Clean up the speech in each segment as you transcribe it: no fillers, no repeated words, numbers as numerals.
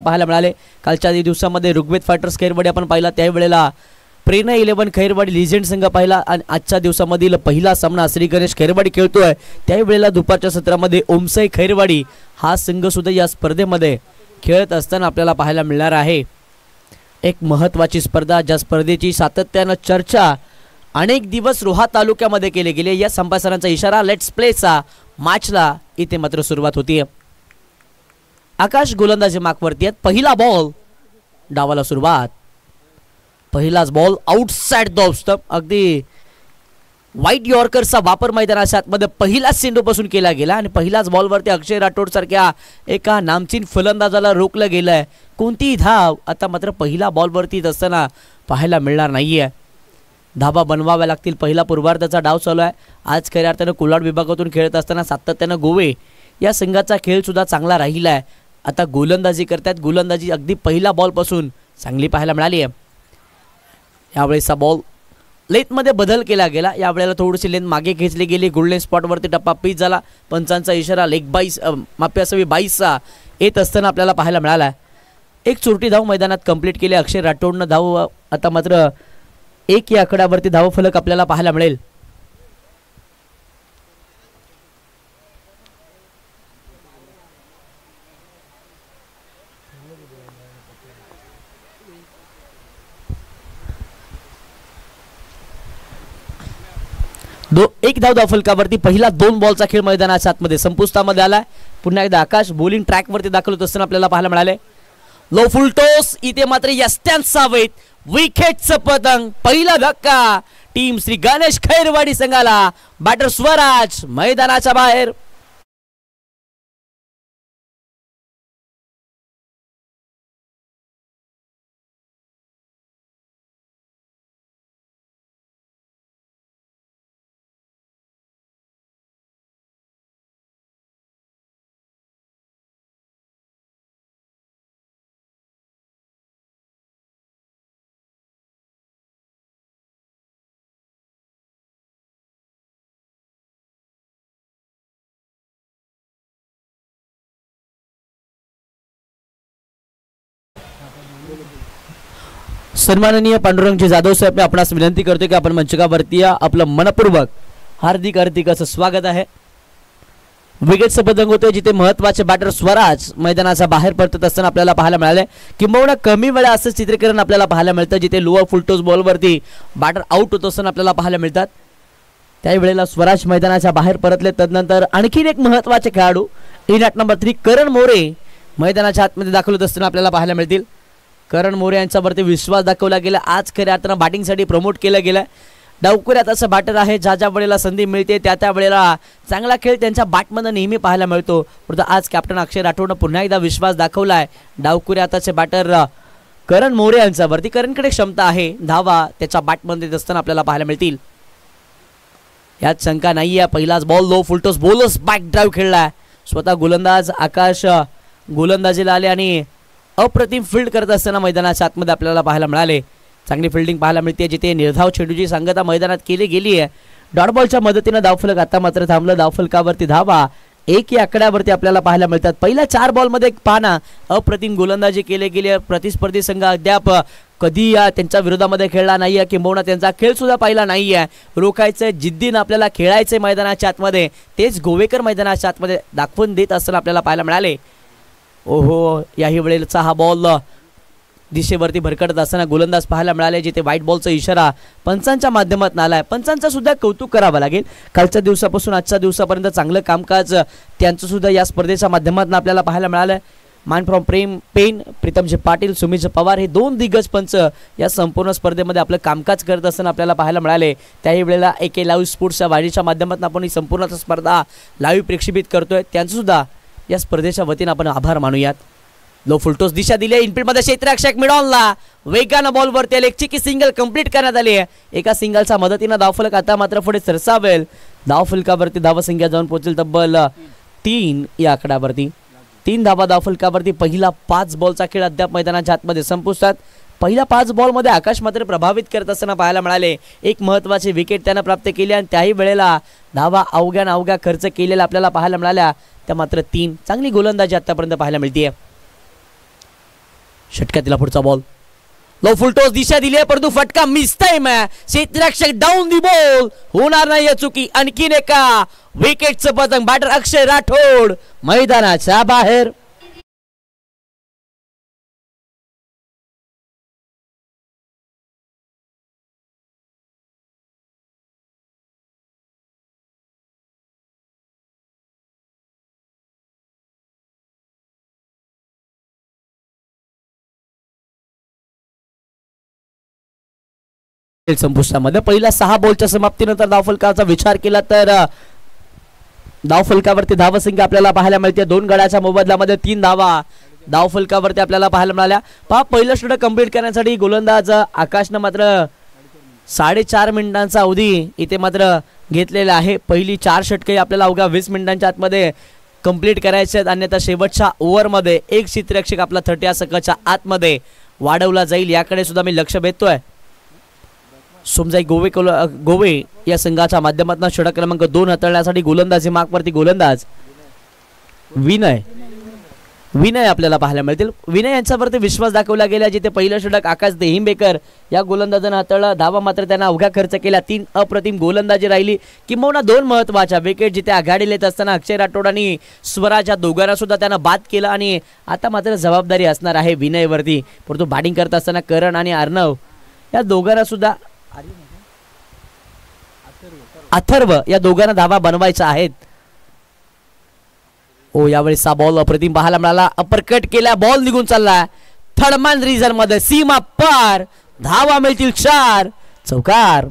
पाहायला मिळाले। कालच्या दिवसामध्ये ऋग्वेद फायटर्स खैरवाडी आपण पाहिला, त्यावेळेला प्रेरणा 11 खैरवाडी लिजेंड संघ पाहिला आणि आजच्या दिवसामधील पहिला सामना श्री गणेश खैरवाडी खेळतोय, त्यावेळेला दुपारच्या सत्रामध्ये ओमसाई खैरवाडी हा संघ सुद्धा या स्पर्धेमध्ये खेळत असताना आपल्याला पाहायला मिळणार आहे। एक महत्त्वाची स्पर्धा, ज्या स्पर्धेची सातत्याने चर्चा अनेक दिवस रोहा तालुक्यामध्ये केले गेले। या संपासनाचा इशारा लेट्स प्लेचा मॅचला इथे मात्र सुरुवात होती। आकाश गोलंदाजी मार्कवरती आहेत। पहिला बॉल, डावाला सुरुवात, पहिलाच ball outside the off stump. अगदी व्हाईट यॉर्करचा वापर मैदानाच्या आतमध्ये पहिलाच चेंडूपासून केला गेला आणि पहिलाच बॉलवरती अक्षय राठोड सारख्या एका नामचीन फलंदाजाला रोखलं गेलंय। कोणतीही धाव आता मात्र पहिला बॉलवरती असताना पाहायला मिळणार नाहीये। धाबा बनवाव्या लागतील। पहिला पूर्वार्धाचा डाव चालू आहे। आज खऱ्या अर्थानं कोलाड विभागातून खेळत असताना सातत्यानं गोवे या संघाचा खेळ सुद्धा चांगला राहिला आहे। आता गोलंदाजी करतात, गोलंदाजी अगदी पहिला बॉलपासून चांगली पाहायला मिळाली आहे। यावेळेचा बॉल लेंथमध्ये बदल केला गेला, यावेळेला थोडीशी लेंथ मागे खेचली गेली। गोल्डन स्पॉटवरती टप्पा पिच झाला। पंचांचा इशारा लेग बाईस माफी असावी 22चा येत असताना आपल्याला पाहायला मिळाला। एक चोरटी धाव मैदानात कंप्लीट केली अक्षय राठोडनं। धाव आता मात्र 1 या आकड्यावरती धाव फलक आपल्याला पाहायला मिळेल। एक धाव फलकावरती पहिला 2 बॉलचा खेळ मैदानाच्या आतमध्ये संपुष्टामध्ये आलाय। पुन्हा एकदा आकाश बॉलिंग ट्रॅकवरती दाखल होत असताना आपल्याला पाहायला मिळाले। लो फुल टॉस, इथे मात्र यस्त्यान सावेत विकेटचं पतंग। पहिला धक्का टीम श्री गणेश खैरवाडी संघाला। बॅटर स्वराज मैदानाच्या बाहेर। सन्माननीय पांडुरंगजी जाधव साहेब, मी आपणास विनंती करतो की आपण मंचकावरती आपलं मनपूर्वक हार्दिक असं स्वागत आहे। विकेटचं पतंग होते, जिथे महत्त्वाचे बॅटर स्वराज मैदानाच्या बाहेर पडत असताना आपल्याला पाहायला मिळाले। किंबहुना कमी वेळा असं चित्रीकरण आपल्याला पाहायला मिळतं, जिथे लोअर फुलटॉस बॉलवरती बॅटर आउट होत असताना आपल्याला पाहायला मिळतात। त्यावेळेला स्वराज मैदानाच्या बाहेर परतले। तदनंतर आणखीन एक महत्त्वाचे खेळाडू इन ॲट नंबर 3 करण मोरे मैदानाच्या आतमध्ये दाखल होत असताना आपल्याला पाहायला मिळतील। करण मोरे यांच्यावरती विश्वास दाखवला गेला। आज खऱ्या अर्थानं बॅटिंगसाठी प्रमोट केलं गेलं। डावखुऱ्यात असं बॅटर आहे, ज्या वेळेला संधी मिळते त्या वेळेला चांगला खेळ त्यांच्या बॅटमध्ये नेहमी पाहायला मिळतो। परंतु आज कॅप्टन अक्षय राठोडनं पुन्हा एकदा विश्वास दाखवलाय डावखुऱ्याचे बॅटर करण मोरे यांच्यावरती। करणकडे क्षमता आहे, धावा त्याच्या बॅटमध्ये असताना आपल्याला पाहायला मिळतील, यात शंका नाहीये। पहिलाच ball low full toss, bowlers back drive खेळलाय। स्वतः गोलंदाज आकाश गोलंदाजीला आले आणि अप्रतिम फील्ड करत असताना मैदानाच्या आतमध्ये आपल्याला पाहायला मिळाले। चांगली फिल्डिंग पाहायला मिळते, जिथे निर्धाव चेंडूची सांगता मैदानात केली गेली आहे। डॉट बॉलच्या मदतीने धावफलक आता मात्र थांबलं। धावफलकावरती धावा 1 या आकड्यावरती आपल्याला पाहायला मिळतात। पहिल्या 4 बॉलमध्ये एक पाना अप्रतिम गोलंदाजी केली गेली आहे। प्रतिस्पर्धी संघ अद्याप कधी त्यांच्या विरोधामध्ये खेळला नाहीये, किंबहुना त्यांचा खेळ सुद्धा पाहिला नाहीये। रोखायचं जिद्दीनं आपल्याला खेळायचं मैदानाच्या आतमध्ये, तेच गोवेकर मैदानाच्या आतमध्ये दाखवून देत असताना आपल्याला पाहायला मिळाले। ओहो, याही वेळेचा हा बॉल दिशेवरती भरकटत असताना गोलंदाज पाहायला मिळाले, जिथे व्हाईट बॉलचा इशारा पंचांच्या माध्यमातून आलाय। पंचांचा सुद्धा कौतुक करावं लागेल। कालच्या दिवसापासून आजच्या दिवसापर्यंत चांगलं कामकाज त्यांचं सुद्धा या स्पर्धेच्या माध्यमातून आपल्याला पाहायला मिळालं। मान फ्रॉम पेन प्रीतमजी पाटील, सुमित पवार हे 2 दिग्गज पंच या संपूर्ण स्पर्धेमध्ये आपलं कामकाज करत असताना आपल्याला पाहायला मिळाले। त्याही वेळेला AK लाईव्ह स्पोर्ट्सच्या वाहिनीच्या माध्यमातून आपण ही संपूर्ण स्पर्धा लाईव्ह प्रक्षेपित करतोय, त्यांचं सुद्धा या स्पर्धेच्या वतीने आपण आभार मानूयात। लो फुलटॉस दिशा दिली आहे। इनफिल्डमध्ये क्षेत्ररक्षक मिडॉनला वेगानं बॉलवरती आले। एक चिकी सिंगल कंप्लीट करण्यात आली आहे। एका सिंगलच्या मदतीने धावफलक आता मात्र पुढे सरसावेल। धावफलकावरती धावसंख्या जाऊन पोहोचेल तब्बल 3 या आकड्यावरती। 3 धावा धावफलकावरती। पहिला 5 बॉलचा खेळ अद्याप मैदानाच्या आतमध्ये संपुष्टात। पहिल्या 5 बॉलमध्ये आकाश मात्र प्रभावित करत असताना पाहायला मिळाले। एक महत्त्वाची विकेट त्यानं प्राप्त केली आणि त्याही वेळेला धावा अवघ्या खर्च केलेला आपल्याला पाहायला मिळाल्या। त्या मात्र 3 चांगली गोलंदाजी आतापर्यंत पाहायला मिळते। षटकातील पुढचा बॉल लो फुलटॉस दिशा दिली आहे परंतु फटका मिस टाइम आहे. क्षेत्ररक्षक डाऊन दी बॉल होणार नाही चुकी. आणखीन एका विकेटचं पतंग बॅटर अक्षय राठोड मैदानाच्या बाहेर. संपुष्टामध्ये पहिल्या 6 बॉलच्या समाप्तीनंतर धावफलकाचा विचार केला तर धावफलकावरती धावसंख्या आपल्याला पाहायला मिळते. 2 गड्याच्या मोबदल्यामध्ये 3 धावा धावफलकावरती आपल्याला पाहायला मिळाल्या. पहिलं षटक कंप्लीट करण्यासाठी गोलंदाज आकाशनं मात्र 4.5 मिनिटांचा अवधी इथे मात्र घेतलेला आहे. पहिली 4 षटके आपल्याला अवघ्या 20 मिनिटांच्या आतमध्ये कंप्लीट करायचे आहेत. अन्यथा शेवटच्या ओव्हरमध्ये एक क्षेत्ररक्षक आपला 30 षटकाच्या आतमध्ये वाढवला जाईल याकडे सुद्धा मी लक्ष वेधतोय. सोमजाई गोवे या संघाच्या माध्यमातून षटक क्रमांक 2 हाताळण्यासाठी गोलंदाजी मार्कवरती गोलंदाज विनय आपल्याला पाहायला मिळतील. विनय यांच्यावरती विश्वास दाखवला गेला. जिथे पहिलं षटक आकाश देहिंबेकर या गोलंदाजानं हाताळलं. धावा मात्र त्यांना अवघ्या खर्च केला. 3 अप्रतिम गोलंदाजी राहिली. किंबहुना 2 महत्वाच्या विकेट जिथे आघाडीला येत असताना अक्षय राठोड आणि स्वराज या दोघांना सुद्धा त्यांना बाद केलं. आणि आता मात्र जबाबदारी असणार आहे विनयवरती. परंतु बॅटिंग करत असताना करण आणि अर्णव या दोघांना सुद्धा अथर्व या दोघांना धावा बनवायच्या आहेत. यावेळेस हा बॉल अप्रतिम पाहायला मिळाला. अपरकट केला बॉल निघून चालला थर्डमॅन रिझन मध्ये सीमा पार. धावा मिळतील 4 चौकार.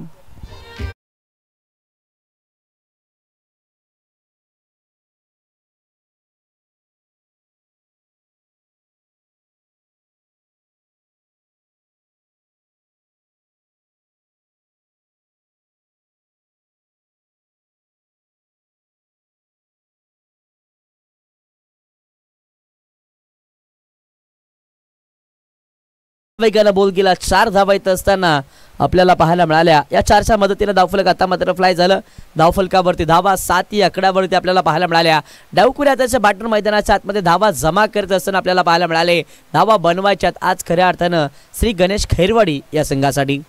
वेगानं बॉल गेला. 4 धावा येत असताना आपल्याला पाहायला मिळाल्या. या 4च्या मदतीने धावफलक आता मात्र फ्लाय झालं. धावफलकावरती धावा 7 या आकड्यावरती आपल्याला पाहायला मिळाल्या. डावखुऱ्या त्याच्या बॅटर मैदानाच्या आतमध्ये धावा जमा करत असताना आपल्याला पाहायला मिळाले. धावा बनवायच्यात आज खऱ्या अर्थानं श्री गणेश खैरवाडी या संघासाठी.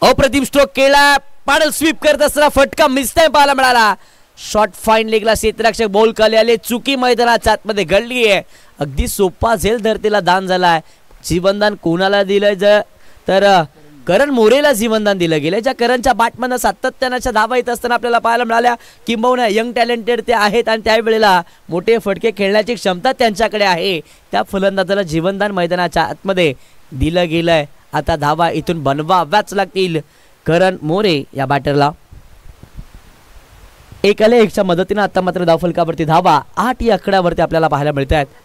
अप्रतिम स्ट्रोक केला. पाडल स्वीप करत असताना फटका मिस टाइम पाहायला मिळाला. शॉर्ट फाईन लेगला क्षेत्ररक्षक बॉल खाली आले. चुकी मैदानाच्या आतमध्ये घडली आहे. अगदी सोपा झेल धरतीला दान झालाय. जीवनदान कोणाला दिलं तर करण मोरेला जीवनदान दिलं गेलं. ज्या करणच्या बॅटमधनं सातत्याच्या धावा येत असताना आपल्याला पाहायला मिळाल्या. किंबहुना यंग टॅलेंटेड ते आहेत आणि त्यावेळेला मोठे फटके खेळण्याची क्षमता त्यांच्याकडे आहे. त्या फलंदाजाला जीवनदान मैदानाच्या आतमध्ये दिलं गेलंय. आता धावा इथून बनवाव्याच लागतील करण मोरे या बॅटरला. 1-1च्या मदतीने आता मात्र धावफलकावरती धावा 8 या आकड्यावरती आपल्याला पाहायला मिळत आहेत.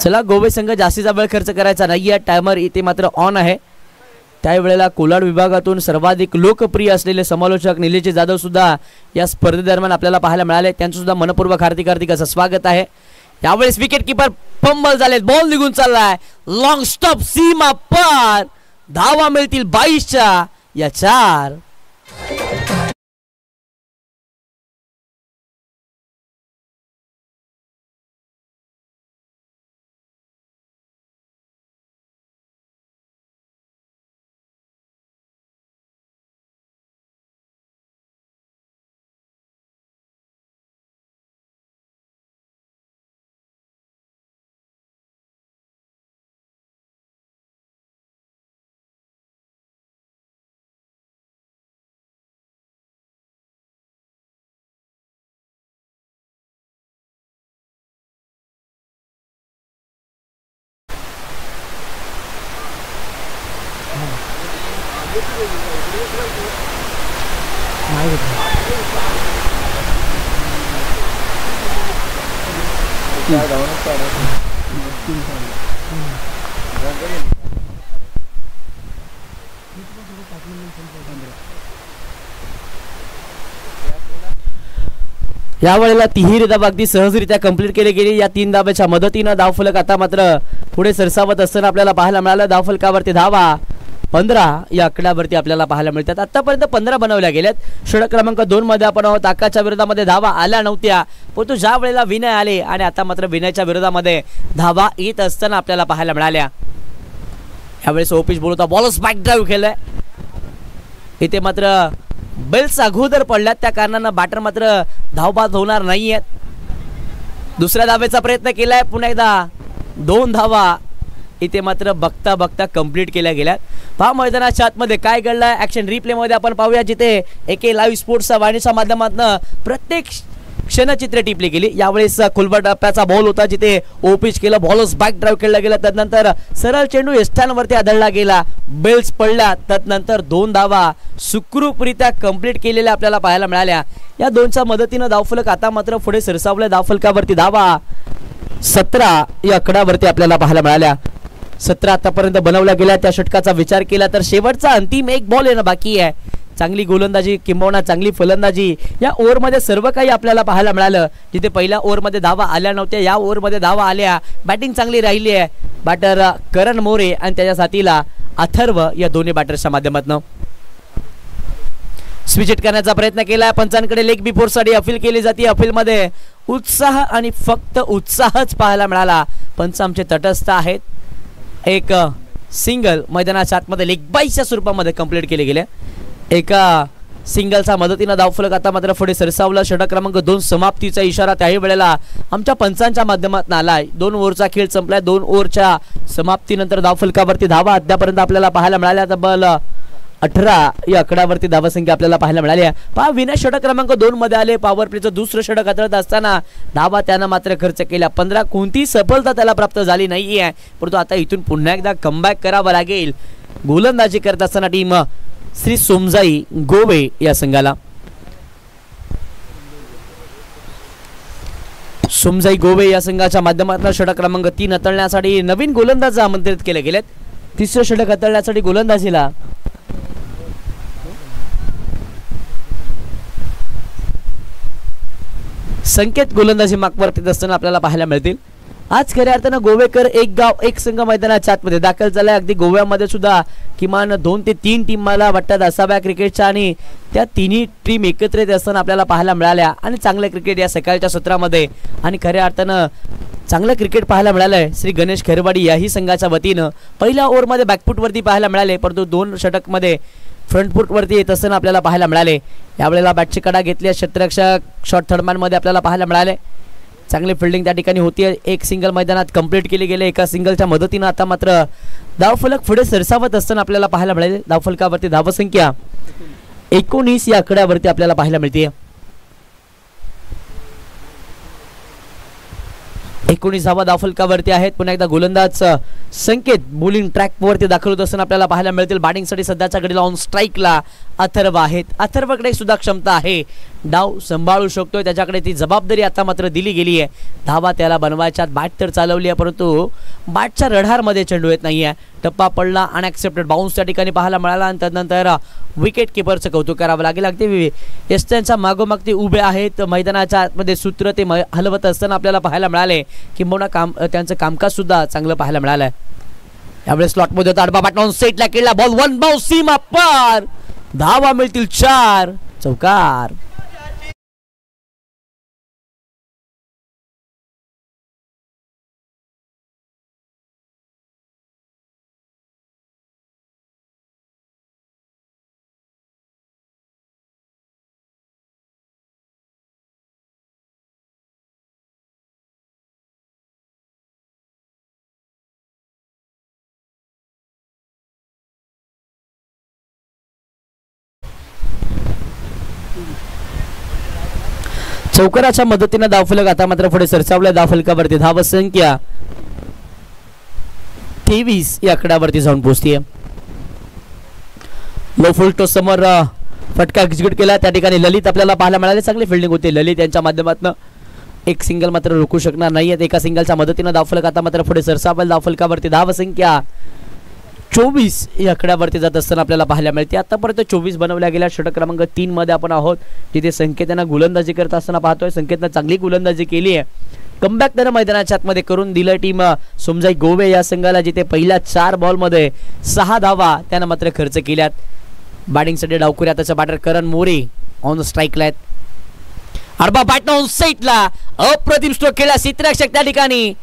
चला गोवे संघ जास्तीचा वेळ खर्च करायचा नाहीये. टायमर इथे मात्र ऑन आहे. त्यावेळेला कोलाड विभागातून सर्वाधिक लोकप्रिय असलेले समालोचक निलेश जाधव सुद्धा या स्पर्धेदरम्यान आपल्याला पाहायला मिळाले. त्यांचं सुद्धा मनपूर्वक हार्दिक असं स्वागत आहे. यावेळेस विकेट किपर फंबल झाले. बॉल निघून चाललाय. लॉंग स्टॉप सीमा पार. धावा मिळतील 22च्या या 4. यावेळेला तिहेरी धावा अगदी सहजरित्या कंप्लीट केली गेली. या 3 धाब्याच्या मदतीनं धावफलक आता मात्र पुढे सरसावत असताना आपल्याला पाहायला मिळालं. धावफलकावरती धावा 15 या आकड्यावरती आपल्याला पाहायला मिळतात. आतापर्यंत 15 बनवल्या गेल्यात. षटक क्रमांक 2 मध्ये आपण आहोत. आकाशच्या विरोधामध्ये धावा आल्या नव्हत्या, परंतु ज्या वेळेला विनय आले आणि आता मात्र विनयच्या विरोधामध्ये धावा येत असताना आपल्याला पाहायला मिळाल्या. यावेळेस ओपिच बोलवता बॉलच बॅक ड्राईव्ह केलंय. इथे मात्र बेल्स अगोदर पडल्यात, त्या कारणानं बॅटर मात्र धावबाद होणार नाहीयेत. दुसऱ्या धावेचा प्रयत्न केलाय, पुन्हा एकदा 2 धावा इथे मात्र बघता बघता कंप्लीट केल्या गेल्यात. पहा मैदानाच्या आतमध्ये काय घडलंय, ऍक्शन रिप्ले मध्ये आपण पाहूया, जिथे एके लाईव्ह स्पोर्ट्सच्या वाहिनीच्या माध्यमातून प्रत्येक क्षणचित्र टिपली गेली. यावेळेस खुलबट टप्प्याचा बॉल होता, जिथे ओपिच केलं, बॉलच बॅक ड्राईव्ह केला गेला. त्यानंतर सरळ चेंडू एस्टांवरती आदळला गेला, बेल्स पडल्या. त्यानंतर 2 धावा सुखरूपरित्या कंप्लीट केलेल्या आपल्याला पाहायला मिळाल्या. या 2च्या मदतीनं धावफलक आता मात्र पुढे सरसावलं. धावफलकावरती धावा 17 या आकड्यावरती आपल्याला पाहायला मिळाल्या. 17 आतापर्यंत बनवल्या गेल्या. त्या षटकाचा विचार केला तर शेवटचा अंतिम एक बॉल येणं बाकी आहे. चांगली गोलंदाजी किंबहुना चांगली फलंदाजी या ओव्हरमध्ये सर्व काही आपल्याला पाहायला मिळालं. जिथे पहिल्या ओव्हरमध्ये धावा आल्या नव्हत्या, या ओव्हरमध्ये धावा आल्या. बॅटिंग चांगली राहिली आहे. बॅटर करण मोरे आणि त्याच्या साथीला अथर्व या दोन्ही बॅटर्सच्या माध्यमातून स्विच हिट करण्याचा प्रयत्न केला. पंचांकडे लेग बिफोर साठी अपील केली जाते. अपीलमध्ये उत्साह आणि फक्त उत्साहच पाहायला मिळाला. पंच आमचे तटस्थ आहेत. एक सिंगल मैदानाच्या आतमध्ये लेग बाईच्या स्वरूपामध्ये कंप्लीट केले गेले. एका सिंगलच्या मदतीनं धावफलक आता मात्र पुढे सरसावला. षटक क्रमांक 2 समाप्तीचा इशारा त्याही वेळेला आमच्या पंचांच्या माध्यमातून आलाय. 2 ओव्हरचा खेळ संपलाय. 2 ओव्हरच्या समाप्तीनंतर धावफलकावरती धावा अद्यापर्यंत आपल्याला पाहायला मिळाल्या. तब्बल 18 या आकड्यावरती धावसंख्या आपल्याला पाहायला मिळाली आहे. पहा विनय षटक क्रमांक 2 मध्ये आले. पॉवर प्लेचं दुसरं षटक हाताळत असताना धावा त्यानं मात्र खर्च केल्या. 15 कोणतीही सफलता त्याला प्राप्त झाली नाही आहे, परंतु आता इथून पुन्हा एकदा कमबॅक करावा लागेल. गोलंदाजी करत असताना टीम श्री सोमजाई गोवे या संघाला. सोमजाई गोवे या संघाच्या माध्यमातून षटक क्रमांक 3 हाताळण्यासाठी नवीन गोलंदाज आमंत्रित केले गेलेत. तिसरं षटक हाताळण्यासाठी गोलंदाजीला संकेत गोलंदाजी मागवरती असताना आपल्याला पाहायला मिळतील. आज खऱ्या अर्थानं गोवेकर एक गाव एक संघ मैदानाच्या आतमध्ये दाखल झालाय. अगदी गोव्यामध्ये सुद्धा किमान 2 ते 3 टीम मला वाटतात असाव्या क्रिकेटच्या, आणि त्या तिन्ही टीम एकत्रित असताना आपल्याला पाहायला मिळाल्या. आणि चांगलं क्रिकेट या सकाळच्या सत्रामध्ये आणि खऱ्या अर्थानं चांगलं क्रिकेट पाहायला मिळालंय. श्री गणेश खैरवाडी याही संघाच्या वतीनं पहिल्या ओव्हरमध्ये बॅकफूटवरती पाहायला मिळाले, परंतु 2 षटकमध्ये फ्रंटफूटवरती येत असताना आपल्याला पाहायला मिळाले. यावेळेला बॅटची कडा घेतली. क्षेत्ररक्षक शॉर्ट थर्डमॅनमध्ये आपल्याला पाहायला मिळाले. चांगली फिल्डिंग त्या ठिकाणी होती. एक सिंगल मैदानात कंप्लीट केली गेले. एका सिंगलच्या मदतीनं आता मात्र धावफलक पुढे सरसावत असताना आपल्याला पाहायला मिळाले. धावफलकावरती धावसंख्या 19 या आकड्यावरती आपल्याला पाहायला मिळते. 19 धावा धावफलकावरती आहेत. पुन्हा एकदा गोलंदाज संकेत बॉलिंग ट्रॅकवरती दाखल होत असताना आपल्याला पाहायला मिळतील. बॅटिंगसाठी सध्याच्या घडीला ऑन स्ट्राईकला अथर्व आहेत. अथर्वकडे सुद्धा क्षमता आहे, डाव सांभाळू शकतोय, त्याच्याकडे ती जबाबदारी आता मात्र दिली गेली आहे. धावा त्याला बनवायच्यात. बॅट तर चालवली आहे, परंतु बॅटच्या रडारमध्ये चेंडू येत नाही आहे. टप्पा पडला. अनएक्सेप्टेड बाउन्स त्या ठिकाणी पाहायला मिळाला. आणि त्यानंतर विकेट किपरचं कौतुक करावं लागेल. अगदी यष्ट्यांच्या मागोमाग ते उभे आहेत. मैदानाच्या आतमध्ये सूत्र ते हलवत असताना आपल्याला पाहायला मिळाले. किंबहुना त्यांचं कामकाज सुद्धा चांगलं पाहायला मिळालं आहे. यावेळेस स्लॉटमध्ये होता. आडबा पाठवून सेटला केला बॉल. 1 बाउन्स सीमा पार. धावा मिळतील 4. चौकार. चौकाराच्या मदतीने धावफलक आता मात्र पुढे सरसावल्या. धावफलकावरती धावसंख्या 23 या आकड्यावरती जाऊन पोहोचतीये. लो फुल टॉस समोर फटका एक्झिक्यूट केला. त्या ठिकाणी ललित आपल्याला पाहायला मिळाले. चांगली फिल्डिंग होती ललित यांच्या माध्यमातून. एक सिंगल मात्र रोखू शकणार नाहीयेत. एका सिंगलच्या मदतीने धावफलक आता मात्र पुढे सरसावेल. धावफलकावरती धावसंख्या 24 या आकड्यावरती जात असताना आपल्याला पाहायला मिळते. आतापर्यंत 24 बनवल्या गेल्या. षटक क्रमांक 3 मध्ये आपण आहोत, जिथे संकेतानं गोलंदाजी करत असताना पाहतोय. संकेतनं चांगली गोलंदाजी केली आहे. कमबॅक त्यानं मैदानाच्या आतमध्ये करून दिलं टीम सोमजाई गोवे या संघाला, जिथे पहिल्या 4 बॉलमध्ये 6 धावा त्यानं मात्र खर्च केल्यात. बॅटिंगसाठी डावखुऱ्या त्याचा batter Karan More on the स्ट्राईकला आहेत. आडबा बॅट ऑन साईडला अप्रतिम स्ट्रोक केला क्षेत्ररक्षक त्या ठिकाणी.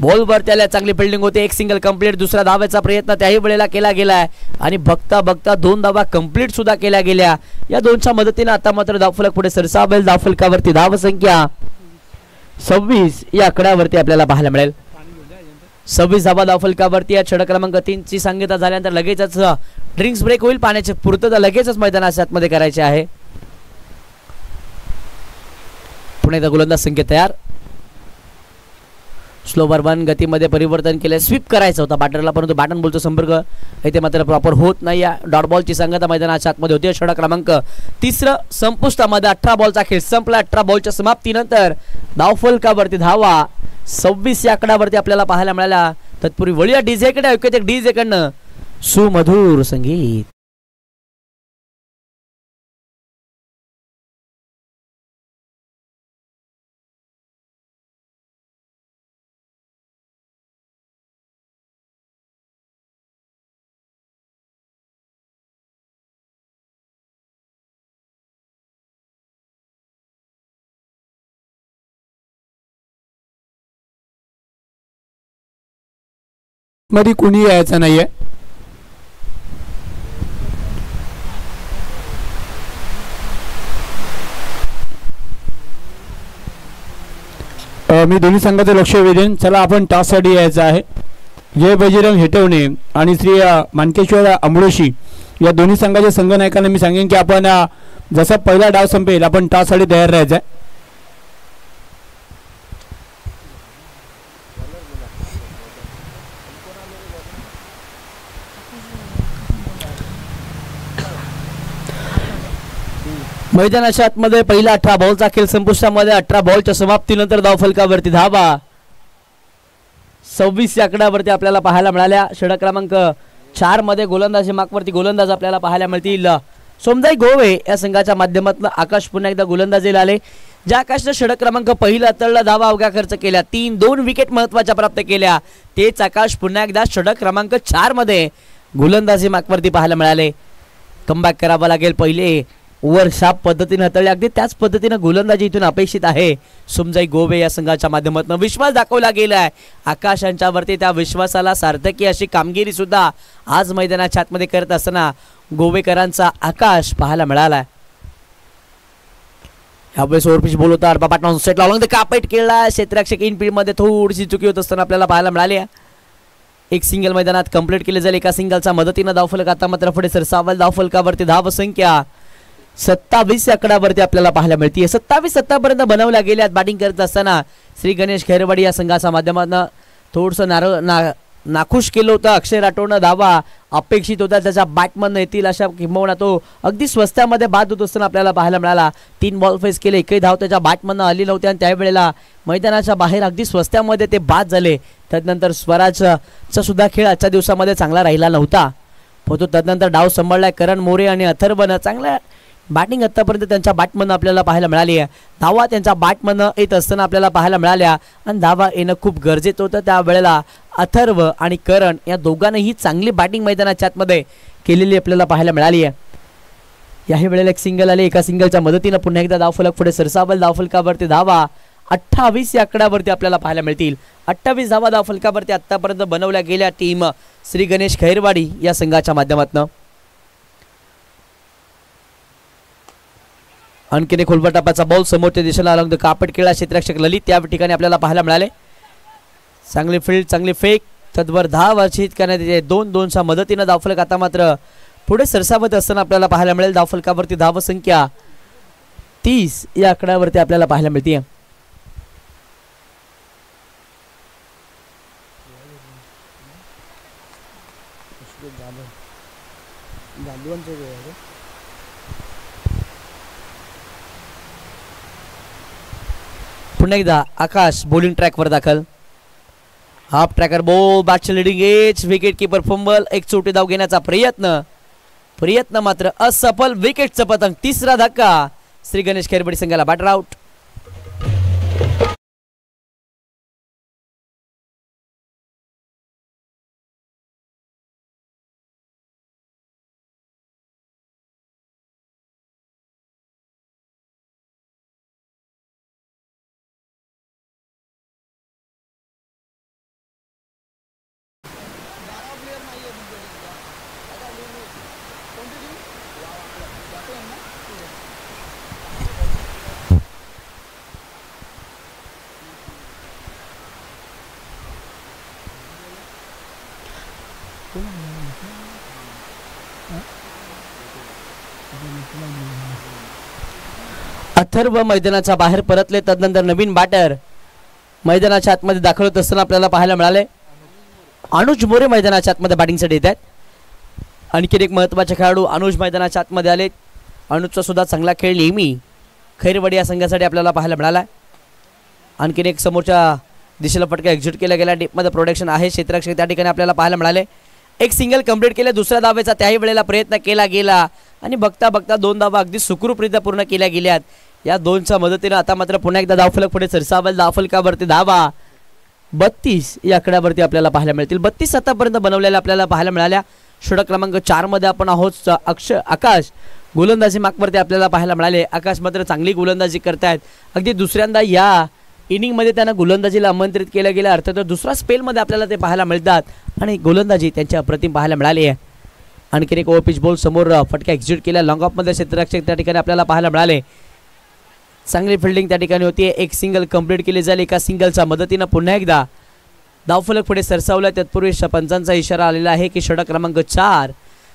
बॉलवर त्याला चांगली फिल्डिंग होते. एक सिंगल कंप्लीट. दुसरा धावाचा प्रयत्न त्याही वेळेला केला गेलाय आणि बघता बघता 2 धावा कंप्लीट सुद्धा केल्या गेल्या. या 2च्या मदतीने आता मात्र धावफलक पुढे सरसावेल. धावफलकावरती धाव संख्या 26 या आकड्यावरती आपल्याला पाहायला मिळेल. 26 धावा धावफलकावरती. या षटक क्रमांक 3 ची सांगता झाल्यानंतर लगेचच ड्रिंक्स ब्रेक होईल. पाण्याची पूर्तता लगेचच मैदानाच्या आतमध्ये करायची आहे. पुणे गोलंदाज संख्या तयार. स्लोवर वन गतीमध्ये परिवर्तन केले. स्वीप करायचा होता बॅटरला, परंतु बॅटन बॉलचा संपर्क इथे मात्र प्रॉपर होत नाही. या डॉट बॉलची सांगता मैदानाच्या आतमध्ये होती. षटक क्रमांक 3 संपुष्टामध्ये 18 बॉलचा खेळ संपला. 18 बॉलच्या समाप्तीनंतर धावफलकावरती धावा 26 या आकड्यावरती आपल्याला पाहायला मिळाला. तत्पूर्वी वळूया डीजेकडे. ऐकूयात एक डीजेकडनं सुमधुर संगीत. मध्ये कुणी यायचं नाहीये. मी दोन्ही संघाचं लक्ष वेधेन. चला आपण टॉससाठी यायचं आहे. जय बजरंग हेटवणे आणि श्री मानकेश्वर अमरोशी या दोन्ही संघाच्या संघनायकांना मी सांगेन की आपण जसा पहिला डाव संपेल आपण टॉससाठी तयार राहायचं आहे. मैदानाच्या आतमध्ये पहिला 18 बॉलचा खेळ संपुष्टामध्ये. 18 बॉलच्या समाप्तीनंतर धावफलकावरती धावा 26 या आकड्यावरती आपल्याला पाहायला मिळाल्या. षटक क्रमांक 4 मध्ये गोलंदाजी मार्कवरती गोलंदाज आपल्याला पाहायला मिळतील. सोमजाई गोवे या संघाच्या माध्यमातून आकाश पुन्हा एकदा गोलंदाजीला आले. ज्या आकाशनं षटक क्रमांक पहिला तळला धावा अवघ्या खर्च केल्या. 2 विकेट महत्वाच्या प्राप्त केल्या. तेच आकाश पुन्हा एकदा षटक क्रमांक 4 मध्ये गोलंदाजी मार्कवरती पाहायला मिळाले. कमबॅक करावा लागेल. पहिले ओव्हर शाप पद्धतीने हाताळले. अगदी त्याच पद्धतीनं गोलंदाजी इथून अपेक्षित आहे. सोमजाई गोवे या संघाच्या माध्यमातून विश्वास दाखवला गेलाय आकाश यांच्यावरती. त्या विश्वासाला सार्थकी अशी कामगिरी सुद्धा आज मैदानाच्या आतमध्ये करत असताना गोवेकरांचा आकाश पाहायला मिळाला. यावेळेस ओव्हरपिच बोल होता. अर्बा पाटणा सेटला ऑन द कार्पेट केला. क्षेत्ररक्षक इन फील्ड मध्ये थोडीशी चुकी होत असताना आपल्याला पाहायला मिळाली. एक सिंगल मैदानात कंप्लीट केले जाईल. एका सिंगलच्या मदतीनं धावफलक आता मात्र पुढे सरसावेल. धावफलकावरती धाव संख्या 27 या आकड्यावरती आपल्याला पाहायला मिळते. 27 पर्यंत बनवल्या गेल्यात. बॅटिंग करत असताना श्री गणेश खैरवाडी या संघाच्या माध्यमातून थोडंसं नाखुश केलं होतं. अक्षय राठोडनं धावा अपेक्षित होता त्याच्या बॅटमन येतील अशा किंबहुना तो अगदी स्वस्तामध्ये बाद होत असताना आपल्याला पाहायला मिळाला. 3 बॉल फेस केले. एकही धाव त्याच्या बॅटमन आली नव्हती आणि त्यावेळेला मैदानाच्या बाहेर अगदी स्वस्तामध्ये ते बाद झाले. त्यानंतर स्वराजचा सुद्धा खेळ आजच्या दिवसामध्ये चांगला राहिला नव्हता. तो त्यानंतर डाव सांभाळलाय करण मोरे आणि अथर्वनं. चांगला बॅटिंग आतापर्यंत त्यांच्या बॅटमन आपल्याला पाहायला मिळाली आहे. धावा त्यांच्या बॅटमन येत असताना आपल्याला पाहायला मिळाल्या आणि धावा येणं खूप गरजेचं होतं. त्यावेळेला अथर्व आणि करण या दोघांनीही चांगली बॅटिंग मैदानाच्या आतमध्ये केलेली आपल्याला पाहायला मिळाली आहे. याही वेळेला एक सिंगल आले. एका सिंगलच्या मदतीनं पुन्हा एकदा धावफलक पुढे सरसावेल. धावफलकावरती धावा 28 या आकड्यावरती आपल्याला पाहायला मिळतील. 28 धावा धावफलकावरती आतापर्यंत बनवल्या गेल्या टीम श्री गणेश खैरवाडी या संघाच्या माध्यमातून. आणखीन एक खोलवर टप्प्याचा बॉल समोरच्या दिशेला अलॉंग द कार्पेट केला. क्षेत्ररक्षक ललित त्या ठिकाणी आपल्याला पाहायला मिळाले. चांगली फील्ड, चांगली फेक, तद्वर धाव अर्जित करण्यात येते. 2-2च्या मदतीनं धावफलक आता मात्र पुढे सरसावत असताना आपल्याला पाहायला मिळेल. धावफलकावरती धाव संख्या 30 या आकड्यावरती आपल्याला पाहायला मिळते. पुन्हा एकदा आकाश बॉलिंग ट्रॅकवर दाखल. हाफ ट्रॅकर बॉल, बॅटच्या leading edge, wicket keeper fumble. एक छोटी धाव घेण्याचा प्रयत्न मात्र असफल. विकेटचं पतंग. तिसरा धक्का श्री गणेश खैरवाडी संघाला. Batter out. अथर्व मैदानाच्या बाहेर परतले. तदनंतर नवीन बॅटर मैदानाच्या आतमध्ये दाखल होत असताना आपल्याला पाहायला मिळाले. अनुज मोरे मैदानाच्या आतमध्ये बॅटिंगसाठी येत आहेत. आणखीन एक महत्त्वाचे खेळाडू अनुज मैदानाच्या आतमध्ये आले. अनुजचा सुद्धा चांगला खेळ नेहमी खैरवाडी या संघासाठी आपल्याला पाहायला मिळाला. आणखीन एक समोरच्या दिशेला फटका एक्झिट केला गेला. डीपमध्ये प्रोडक्शन आहे. क्षेत्ररक्षक त्या ठिकाणी आपल्याला पाहायला मिळाले. एक सिंगल कंप्लीट केले. दुसऱ्या धावेचा त्याही वेळेला प्रयत्न केला गेला आणि बघता बघता 2 धावा अगदी सुखरूपरित्या पूर्ण केल्या गेल्यात. या 2च्या मदतीने आता मात्र पुन्हा एकदा धावफलक पुढे सरसावेल. धावफलकावरती धावा 32 या आकड्यावरती आपल्याला पाहायला मिळतील. 32 आतापर्यंत बनवलेल्या आपल्याला पाहायला मिळाल्या. षटक क्रमांक 4 मध्ये आपण आहोत. आकाश गोलंदाजी मार्कवरती आपल्याला पाहायला मिळाले. आकाश मात्र चांगली गोलंदाजी करतायत. अगदी दुसऱ्यांदा या इनिंगमध्ये त्यांना गोलंदाजीला आमंत्रित केलं गेलं. अर्थात दुसरा स्पेलमध्ये आपल्याला ते पाहायला मिळतात आणि गोलंदाजी त्यांच्या अप्रतिम पाहायला मिळाली आहे. आणखीन एक ओव्हर पिच बॉल समोर फटका एक्झिट केला. लॉंग ऑफमध्ये क्षेत्ररक्षक त्या ठिकाणी आपल्याला पाहायला मिळाले. चांगली फिल्डिंग त्या ठिकाणी होती. एक सिंगल कंप्लीट केली जाईल. एका सिंगलच्या मदतीनं पुन्हा एकदा धावफलक पुढे सरसावला. तत्पूर्वी पंचांचा इशारा आलेला आहे की षटक क्रमांक 4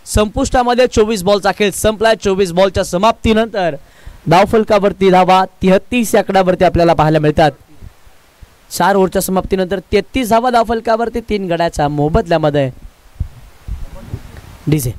संपुष्टामध्ये. 24 बॉलचा खेळ संपलाय. 24 बॉलच्या समाप्तीनंतर धावफलकावरती धावा 33 या आकड्यावरती आपल्याला पाहायला मिळतात. 4 ओव्हरच्या समाप्तीनंतर 33 धावा धावफलकावरती 3 गड्याच्या मोबदल्यामध्ये. डीजे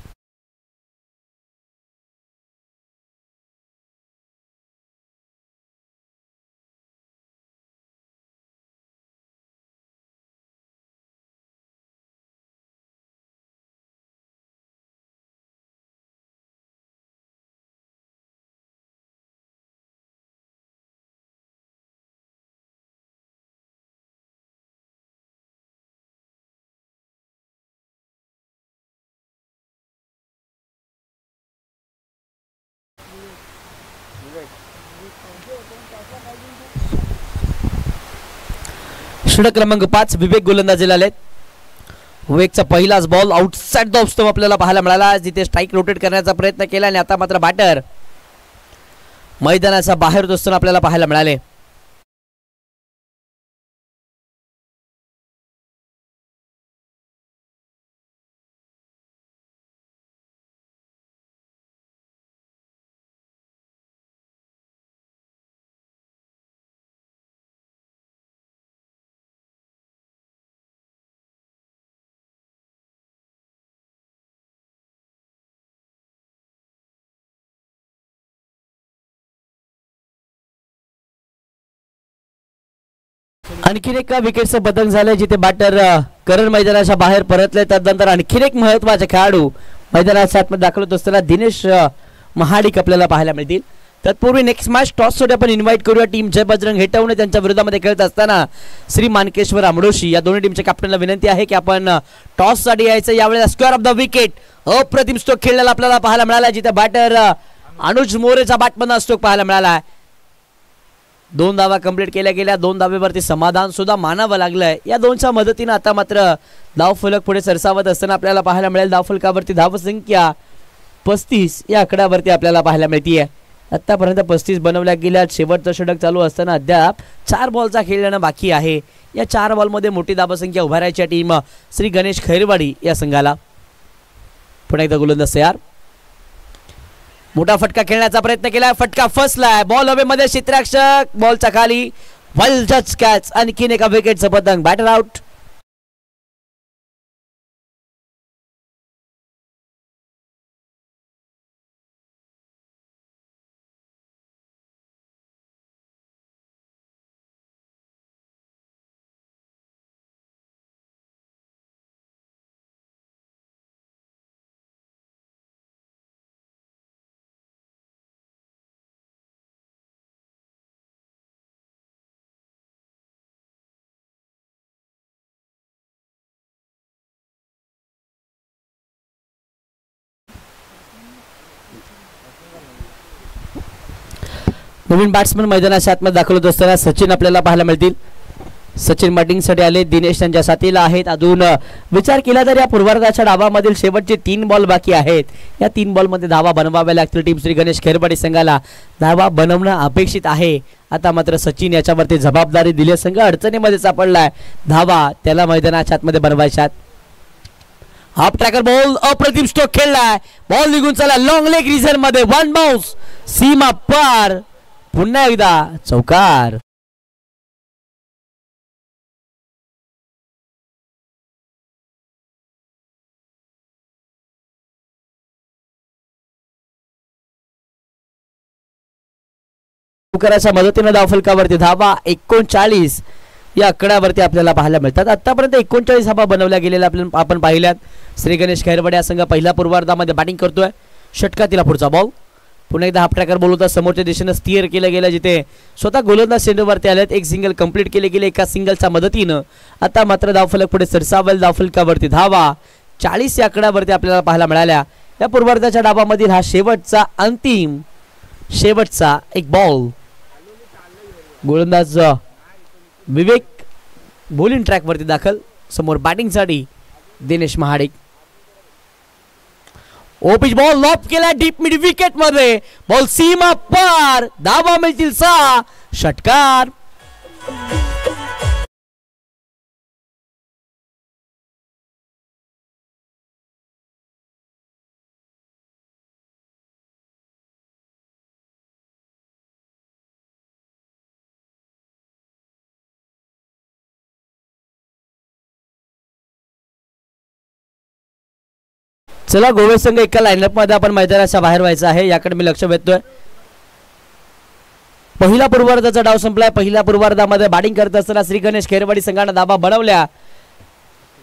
षटक क्रमांक 5 विवेक गोलंदाजीला आलेत. विवेकचा पहिलाच ball outside the off stump आपल्याला पाहायला मिळाला. जिथे स्ट्राईक रोटेट करण्याचा प्रयत्न केला आणि आता मात्र बॅटर मैदानाच्या बाहेर असताना आपल्याला पाहायला मिळाले. आणखीन एक विकेटचं बदल झालंय. जिथे बॅटर करण मैदानाच्या बाहेर परतले. त्यानंतर आणखीन एक महत्त्वाचे खेळाडू मैदानाच्या आतमध्ये दाखल होत असताना दिनेश महाडिक आपल्याला पाहायला मिळतील. तत्पूर्वी नेक्स्ट मॅच टॉस साठी आपण इन्व्हाइट करूया टीम जय बजरंग हेटवणे. त्यांच्या विरोधामध्ये खेळत असताना श्री मानकेश्वर आमडोशी या दोन्ही टीमच्या कॅप्टनला विनंती आहे की आपण टॉस साठी यायचं. यावेळेला स्क्वेअर ऑफ द विकेट अप्रतिम स्ट्रोक खेळलेला आपल्याला पाहायला मिळाला. जिथे बॅटर अनुज मोरेचा बॅटमधून स्ट्रोक पाहायला मिळाला. 2 धावा कंप्लीट केल्या गेल्या. 2 धावेवरती समाधान सुद्धा मानावं लागलंय. या 2च्या मदतीनं आता मात्र धावफलक पुढे सरसावत असताना आपल्याला पाहायला मिळेल. धावफलकावरती धावसंख्या 35 या आकड्यावरती आपल्याला पाहायला मिळतीये. आतापर्यंत 35 बनवल्या गेल्या. शेवटचं षटक चालू असताना अद्याप 4 बॉलचा खेळ येणं बाकी आहे. या 4 बॉलमध्ये मोठी धावसंख्या उभारायची टीम श्री गणेश खैरवाडी या संघाला. पुन्हा एकदा गोलंदाज तयार. मोठा फटका खेळण्याचा प्रयत्न केला. फटका फसलाय. बॉल हवेमध्ये. क्षेत्ररक्षक बॉलच्या खाली. वेल जज कॅच. आणखीन एका विकेटचं पतंग. Batter out. नवीन बॅट्समन मैदानाच्या आतमध्ये दाखल होत असताना सचिन आपल्याला पाहायला मिळतील. सचिन बॅटिंगसाठी आले. दिनेश त्यांच्या साथीला आहेत. अजून विचार केला तर या पूर्वार्धाच्या डावामधील शेवटचे 3 बॉल बाकी आहेत. या 3 बॉलमध्ये धावा बनवाव्या लागतील टीम श्री गणेश खैरवाडी संघाला. धावा बनवणं अपेक्षित आहे. आता मात्र सचिन याच्यावरती जबाबदारी दिली. संघ अडचणीमध्ये सापडलाय. धावा त्याला मैदानाच्या आतमध्ये बनवायच्यात. हाफ ट्रॅकर बॉल अप्रतिम स्ट्रोक खेळलाय. बॉल निघून चला लॉंग लेग रिझन मध्ये वन बाउन्स सीमा पार. पुन्हा एकदा चौकार. चौकाराच्या मदतीने धावफलकावरती धावा 39 या आकड्यावरती आपल्याला पाहायला मिळतात. आतापर्यंत 39 धावा बनवल्या गेलेल्या आपण पाहिल्यात. श्री गणेश खैरवडे संघ पहिल्या पूर्वार्धामध्ये बॅटिंग करतोय. षटकातील पुढचा बॉल. पुन्हा एकदा हाफ ट्रॅकर बॉल होता. समोरच्या दिशेने स्थिर केलं गेलं जिथे स्वतः गोलंदाज चेंडूवरती आलेत. एक सिंगल कंप्लीट केले गेले एका सिंगलच्या मदतीनं. आता मात्र धावफलक पुढे सरसावेल. धावफलकावरती धावा 40 या आकड्यावरती आपल्याला पाहायला मिळाल्या. या पूर्वार्धाच्या डावामधील हा शेवटचा एक बॉल. गोलंदाज विवेक बॉलिंग ट्रॅक वरती दाखल. समोर बॅटिंग साठी दिनेश महाडिक. ओपिच बॉल लॉप केला डीप मिड विकेट मध्ये. बॉल सीमा पार. धावा मिळतील 6. षटकार. चला गोवे संघ एका लाईनअप मध्ये आपण मैदानाच्या बाहेर व्हायचं आहे याकडे मी लक्ष वेधतोय. पहिला पूर्वार्धाचा डाव संपलाय. पहिल्या पूर्वार्धामध्ये बॅटिंग करत असताना श्री गणेश खैरवाडी संघाने धावा बनवल्या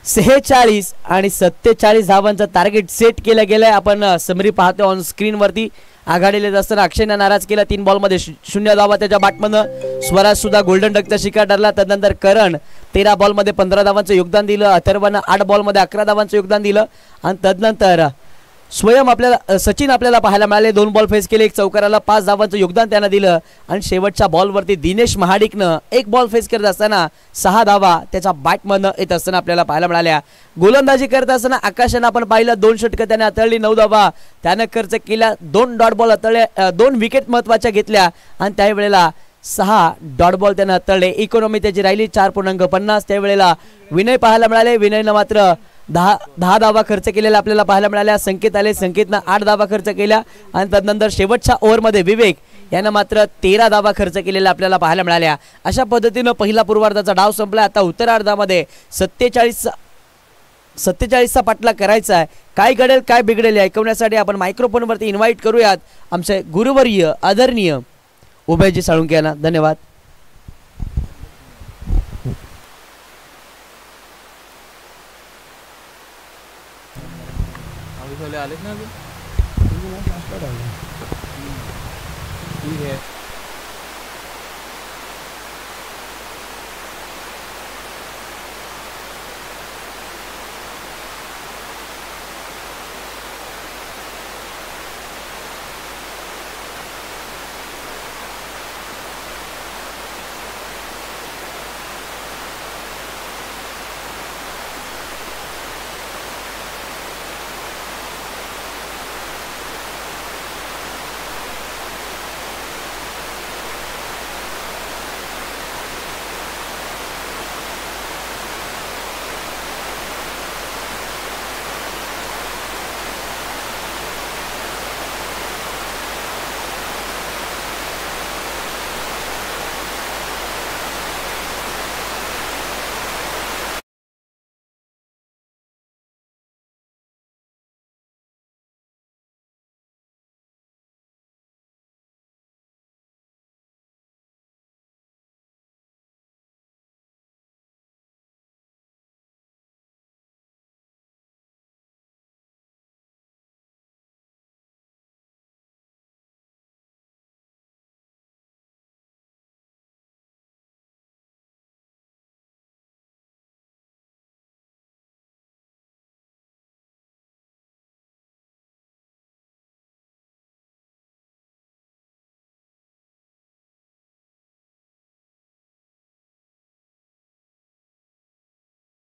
46 आणि 47 धावांचं टार्गेट सेट केलं गेलंय. आपण समरी पाहतो ऑन स्क्रीन वरती. आघाडीला येत असताना अक्षयने नाराज केला. 3 बॉल मध्ये 0 धावा त्याच्या बॅटमधनं. स्वराज सुद्धा गोल्डन डकचा शिकार ठरला. त्यानंतर करण 13 बॉल मध्ये 15 धावांचं योगदान दिलं. अथर्वनं 8 बॉल मध्ये 11 धावांचं योगदान दिलं. आणि त्यानंतर स्वयं आपल्याला सचिन आपल्याला पाहायला मिळाले. 2 बॉल फेस केले. 1 चौकाराला 5 धावांचं योगदान त्यानं दिलं. आणि शेवटच्या बॉलवरती दिनेश महाडिकनं 1 बॉल फेस करत असताना 6 धावा त्याच्या बॅटमधनं येत असताना आपल्याला पाहायला मिळाल्या. गोलंदाजी करत असताना आकाशानं आपण पाहिलं 2 षटकं त्याने हाताळली. 9 धावा त्यानं खर्च केल्या. 2 डॉट बॉल हाताळले. 2 विकेट महत्वाच्या घेतल्या. आणि त्यावेळेला 6 डॉट बॉल त्यानं हाताळले. इकॉनॉमी त्याची राहिली 4.50. त्यावेळेला विनय पाहायला मिळाले. विनयनं मात्र 10 धावा खर्च केलेला आपल्याला पाहायला मिळाल्या. संकेत आले. संकेतनं 8 धावा खर्च केल्या. आणि त्यानंतर शेवटच्या ओव्हरमध्ये विवेक यानं मात्र 13 धावा खर्च केलेल्या आपल्याला पाहायला मिळाल्या. अशा पद्धतीनं पहिला पूर्वार्धाचा डाव संपला. आता उत्तरार्धामध्ये 47चा पाटला करायचा आहे. काय घडेल काय बिघडेल ऐकवण्यासाठी आपण मायक्रोफोनवरती इन्व्हाइट करूयात आमचे गुरुवर्य आदरणीय उभयजी साळुंके यांना. धन्यवाद. आलेच ना ठीक है.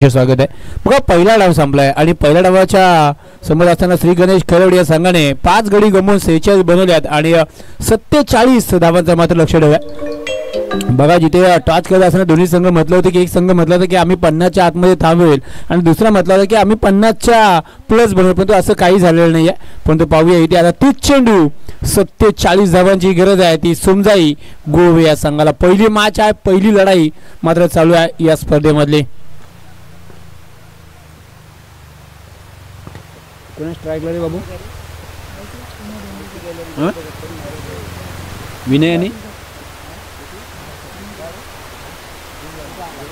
स्वागत आहे. बघा पहिला डाव संपलाय आणि पहिल्या डावाच्या समोर असताना श्री गणेश खैरवडे या संघाने 5 गडी गमवून 46 बनवल्यात आणि 47 धावांचा मात्र लक्ष ठेवूया. बघा जिथे टॉच करत असताना दोन्ही संघ म्हटलं होतं की एक संघ म्हटलं होतं की आम्ही 50च्या आतमध्ये थांबवेल आणि दुसरा म्हटलं होतं की आम्ही 50च्या प्लस बनवू, पण असं काही झालेलं नाही आहे. पण तो पाहूया इथे आता तीच चेंडू 47 धावांची गरज आहे. ती सोमजाई गोवे या संघाला. पहिली मॅच आहे, पहिली लढाई मात्र चालू आहे या स्पर्धेमधली. स्ट्राईक रे बाबू विनय आणि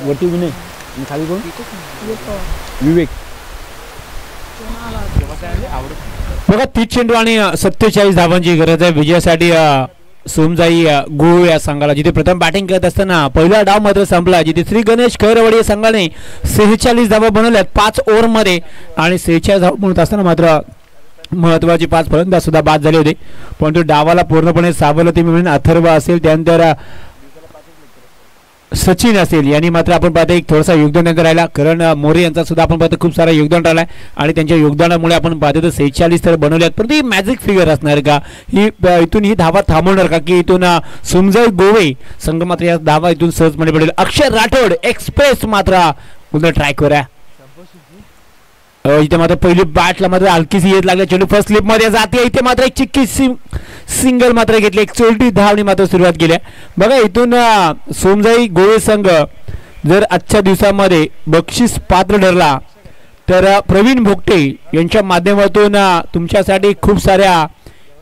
वरती विनय आणि खाली कोण विवेक. बघा 30 चेंडू आणि 47 धावांची गरज आहे विजयासाठी सोमजाई गोवे या संघाला. जिथे प्रथम बॅटिंग करत असताना पहिला डाव मात्र संपला, जिथे श्री गणेश खैरवाडी या संघाने 46 धावा बनवल्यात 5 ओव्हरमध्ये आणि 46 धावा बनवत असताना मात्र महत्वाची 5 फलंदाज सुद्धा बाद झाले होते. परंतु डावाला पूर्णपणे सावलती मिळून अथर्व असेल, त्यानंतर सचिन असेल यांनी मात्र आपण पाहतो एक थोडासा योगदान त्यांचा राहिला. करण मोरे यांचा सुद्धा आपण पाहतो खूप सारा योगदान राहिला आणि त्यांच्या योगदानामुळे आपण पाहतो तर 46 तर बनवल्यात. पण ही मॅजिक फिगर असणार का, ही इथून ही धावा थांबवणार का, की इथून सोमजाई गोवे संघ मात्र या धावा इथून सहजपणे पडेल. अक्षर राठोड एक्सप्रेस मात्र पुन्हा ट्रॅकवर आहे. इथे मात्र पहिली बॅटला मात्र हलकीशी येत लागले, चेंडू फर्स्ट स्लिप मध्ये जाते. इथे मात्र एक चिक्की सिंगल मात्र घेतले, एक चोलटी धावणी मात्र सुरुवात केली. बघा इथून सोमजाई गोवे संघ जर आजच्या दिवसामध्ये बक्षीस पात्र ठरला तर प्रवीण भोगटे यांच्या माध्यमातून तुमच्यासाठी खूप साऱ्या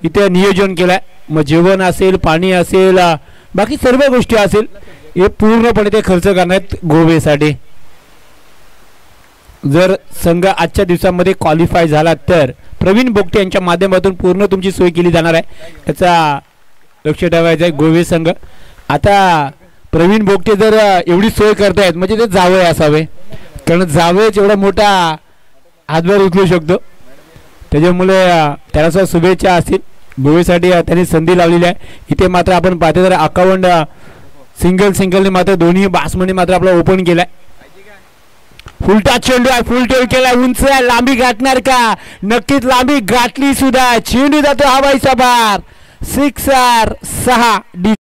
इथे नियोजन केलंय. मग जेवण असेल, पाणी असेल, बाकी सर्व गोष्टी असेल, हे पूर्णपणे ते खर्च करण्यात गोवेसाठी. जर संघ आजच्या दिवसामध्ये क्वालिफाय झाला तर प्रवीण बोगटे यांच्या माध्यमातून पूर्ण तुमची सोय केली जाणार आहे, याचा लक्ष ठेवायचं आहे गोवे संघ. आता प्रवीण बोगटे जर एवढी सोय करतायत म्हणजे ते जावळ असावे, कारण जावळच एवढा मोठा हातभार उचलू शकतो. त्याच्यामुळे त्याला सुद्धा शुभेच्छा असतील. गोवेसाठी त्यांनी संधी लावलेली आहे. इथे मात्र आपण पाहतो तर 51 सिंगलने मात्र दोन्ही बासमनी मात्र आपला ओपन केलाय. फुलटा चेंडू आहे, फुल टेल केलाय, उंच आहे, लांबी गाठणार का, नक्कीच लांबी गाठली सुद्धा. चेंडू जातो हवाईचा बार, 6 डी.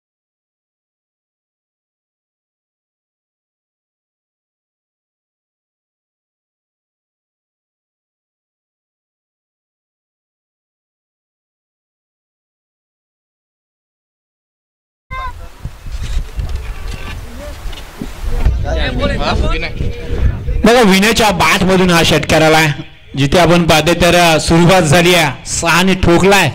बघा विनयच्या बॅट मधून हा षटकार आलाय, जिथे आपण पाहतो तर सुरुवात झाली आहे, 6 ठोकलाय.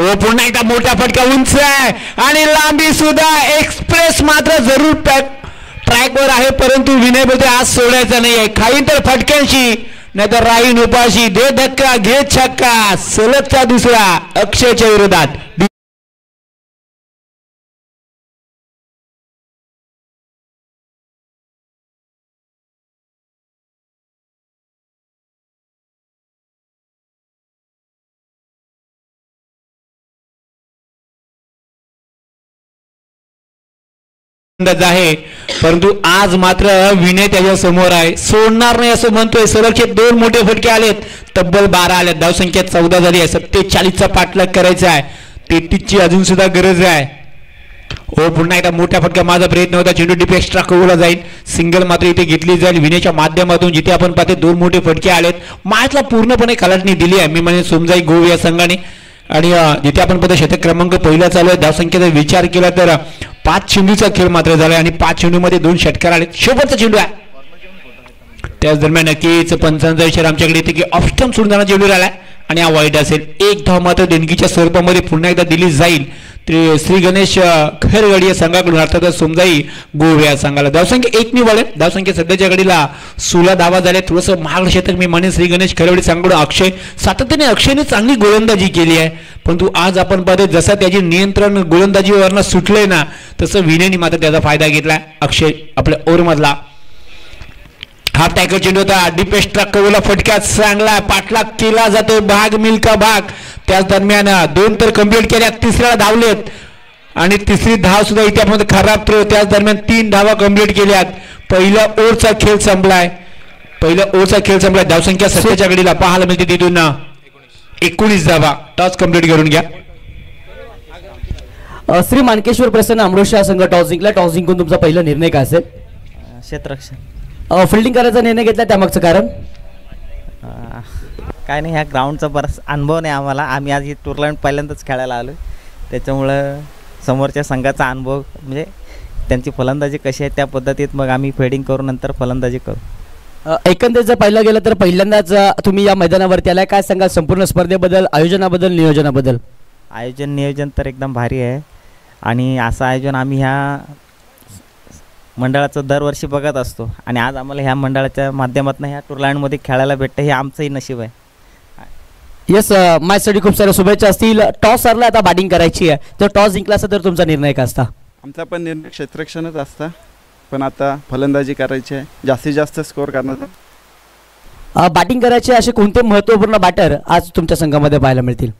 ओ पुन्हा एकदा मोठा फटका, उंच आहे आणि लांबी सुद्धा. एक्सप्रेस मात्र जरूर ट्रॅकवर आहे, परंतु विनय बोलते आज सोडायचा नाहीये. खाईन तर फटक्यांशी, नाहीतर राहीन उपाशी. दे धक्का घे छक्का, सलगचा दुसरा अक्षयच्या विरोधात. आहे, परंतु आज मात्र विनय त्याच्या समोर आहे, सोडणार नाही असं म्हणतोय. सलगचे 2 मोठे फटके आलेत, तब्बल 12 आलेत, धावसंख्या 14 झाली आहे. 47चा पाठलाग करायचा आहे, 33ची अजून सुद्धा गरज आहे. हो पुन्हा एकदा मोठा फटका, माझा प्रयत्न होता, चेंडू डीप एक्स्ट्रा कवला जाईल. सिंगल मात्र इथे घेतली जाईल विनयच्या माध्यमातून. जिथे आपण पाहतो 2 मोठे फटके आलेत, मॅचला पूर्णपणे कलाटणी दिली आहे मी म्हणजे सोमजाई गोवे या संघाने. आणि जिथे आपण पाहतो शतक क्रमांक पहिला चालू आहे. धावसंख्येचा विचार केला तर 5 चेंडूचा खेळ मात्र झाला आणि 5 चेंडूमध्ये 2 षटकार आले. शेवटचा चेंडू आहे, त्याच दरम्यान नक्कीच पंचांचा इशारा आमच्याकडे येते की ऑफ स्टंप सोडून जाणार चेंडू राहिला आणि हा वाईट असेल. 1 धाव मात्र देणगीच्या स्वरूपामध्ये पुन्हा एकदा दिली जाईल श्री गणेश खैरवाडी या संघाकडून, अर्थात सोमजाई गोवे या संघाला. धावसंख्या 1 निवड आहे, धावसंख्या सध्याच्या घडीला 16 धावा झाल्या. थोडंसं महाग शतक मी म्हणेन श्री गणेश खैरवाडी संघाकडून. अक्षय सातत्याने अक्षयने चांगली गोलंदाजी केली आहे, परंतु आज आपण पाहतो जसं त्याची नियंत्रण गोलंदाजीवरनं सुटलंय ना, तसं विनयने मात्र त्याचा फायदा घेतला. अक्षय आपल्या ओव्हरमधला हाफ टॅकल चेंडू होता, डीप एक्स्ट्रा कवला फटक्यात चांगला पाठलाग केला जातो. भाग मिल्का भाग. त्याच दरम्यान 2 तर कंप्लीट केल्या, 3ऱ्याला धावलेत आणि 3री धाव सुद्धा इथे आपण खराब थ्रो. त्याच दरम्यान 3 धावा कंप्लीट केल्यात. पहिला ओव्हरचा खेळ संपलाय, धावसंख्या सध्याच्या घडीला पाहायला मिळते तिथून 19 धावा. टॉस कंप्लीट करून घ्या. श्री मानकेश्वर प्रसन्न अमृतशी हा संघ टॉस जिंकला. टॉस जिंकून तुमचा पहिला निर्णय काय असेल? क्षेत्ररक्षण. फिल्डिंग करायचा निर्णय घेतला त्यामागचं कारण? काय नाही, ह्या ग्राउंडचा बराच अनुभव नाही आम्हाला. आम्ही आज ही टुर्नामेंट पहिल्यांदाच खेळायला आलो, त्याच्यामुळं समोरच्या संघाचा अनुभव म्हणजे त्यांची फलंदाजी कशी आहे त्या पद्धतीत मग आम्ही फिल्डिंग करू, नंतर फलंदाजी करू. एकंदरीत जर पाहिलं गेलं तर पहिल्यांदाच तुम्ही या मैदानावरती आलाय. काय सांगाल संपूर्ण स्पर्धेबद्दल, आयोजनाबद्दल, नियोजनाबद्दल? आयोजन नियोजन तर एकदम भारी आहे आणि असं आयोजन आम्ही ह्या मंडळाचं दरवर्षी बघत असतो आणि आज आम्हाला ह्या मंडळाच्या माध्यमातून ह्या टुर्नामेंटमध्ये खेळायला भेटतं, हे आमचंही नशीब आहे. येस, मॅचसाठी खूप साऱ्या शुभेच्छा असतील. टॉस हरला, आता बॅटिंग करायची आहे, तर टॉस जिंकला असता तर तुमचा निर्णय काय असता? आमचा पण निर्णय क्षेत्ररक्षणच असता, पण आता फलंदाजी करायची आहे, जास्तीत जास्त स्कोअर करण्याचा. बॅटिंग करायचे असे कोणते महत्त्वपूर्ण बॅटर आज तुमच्या संघामध्ये पाहायला मिळतील?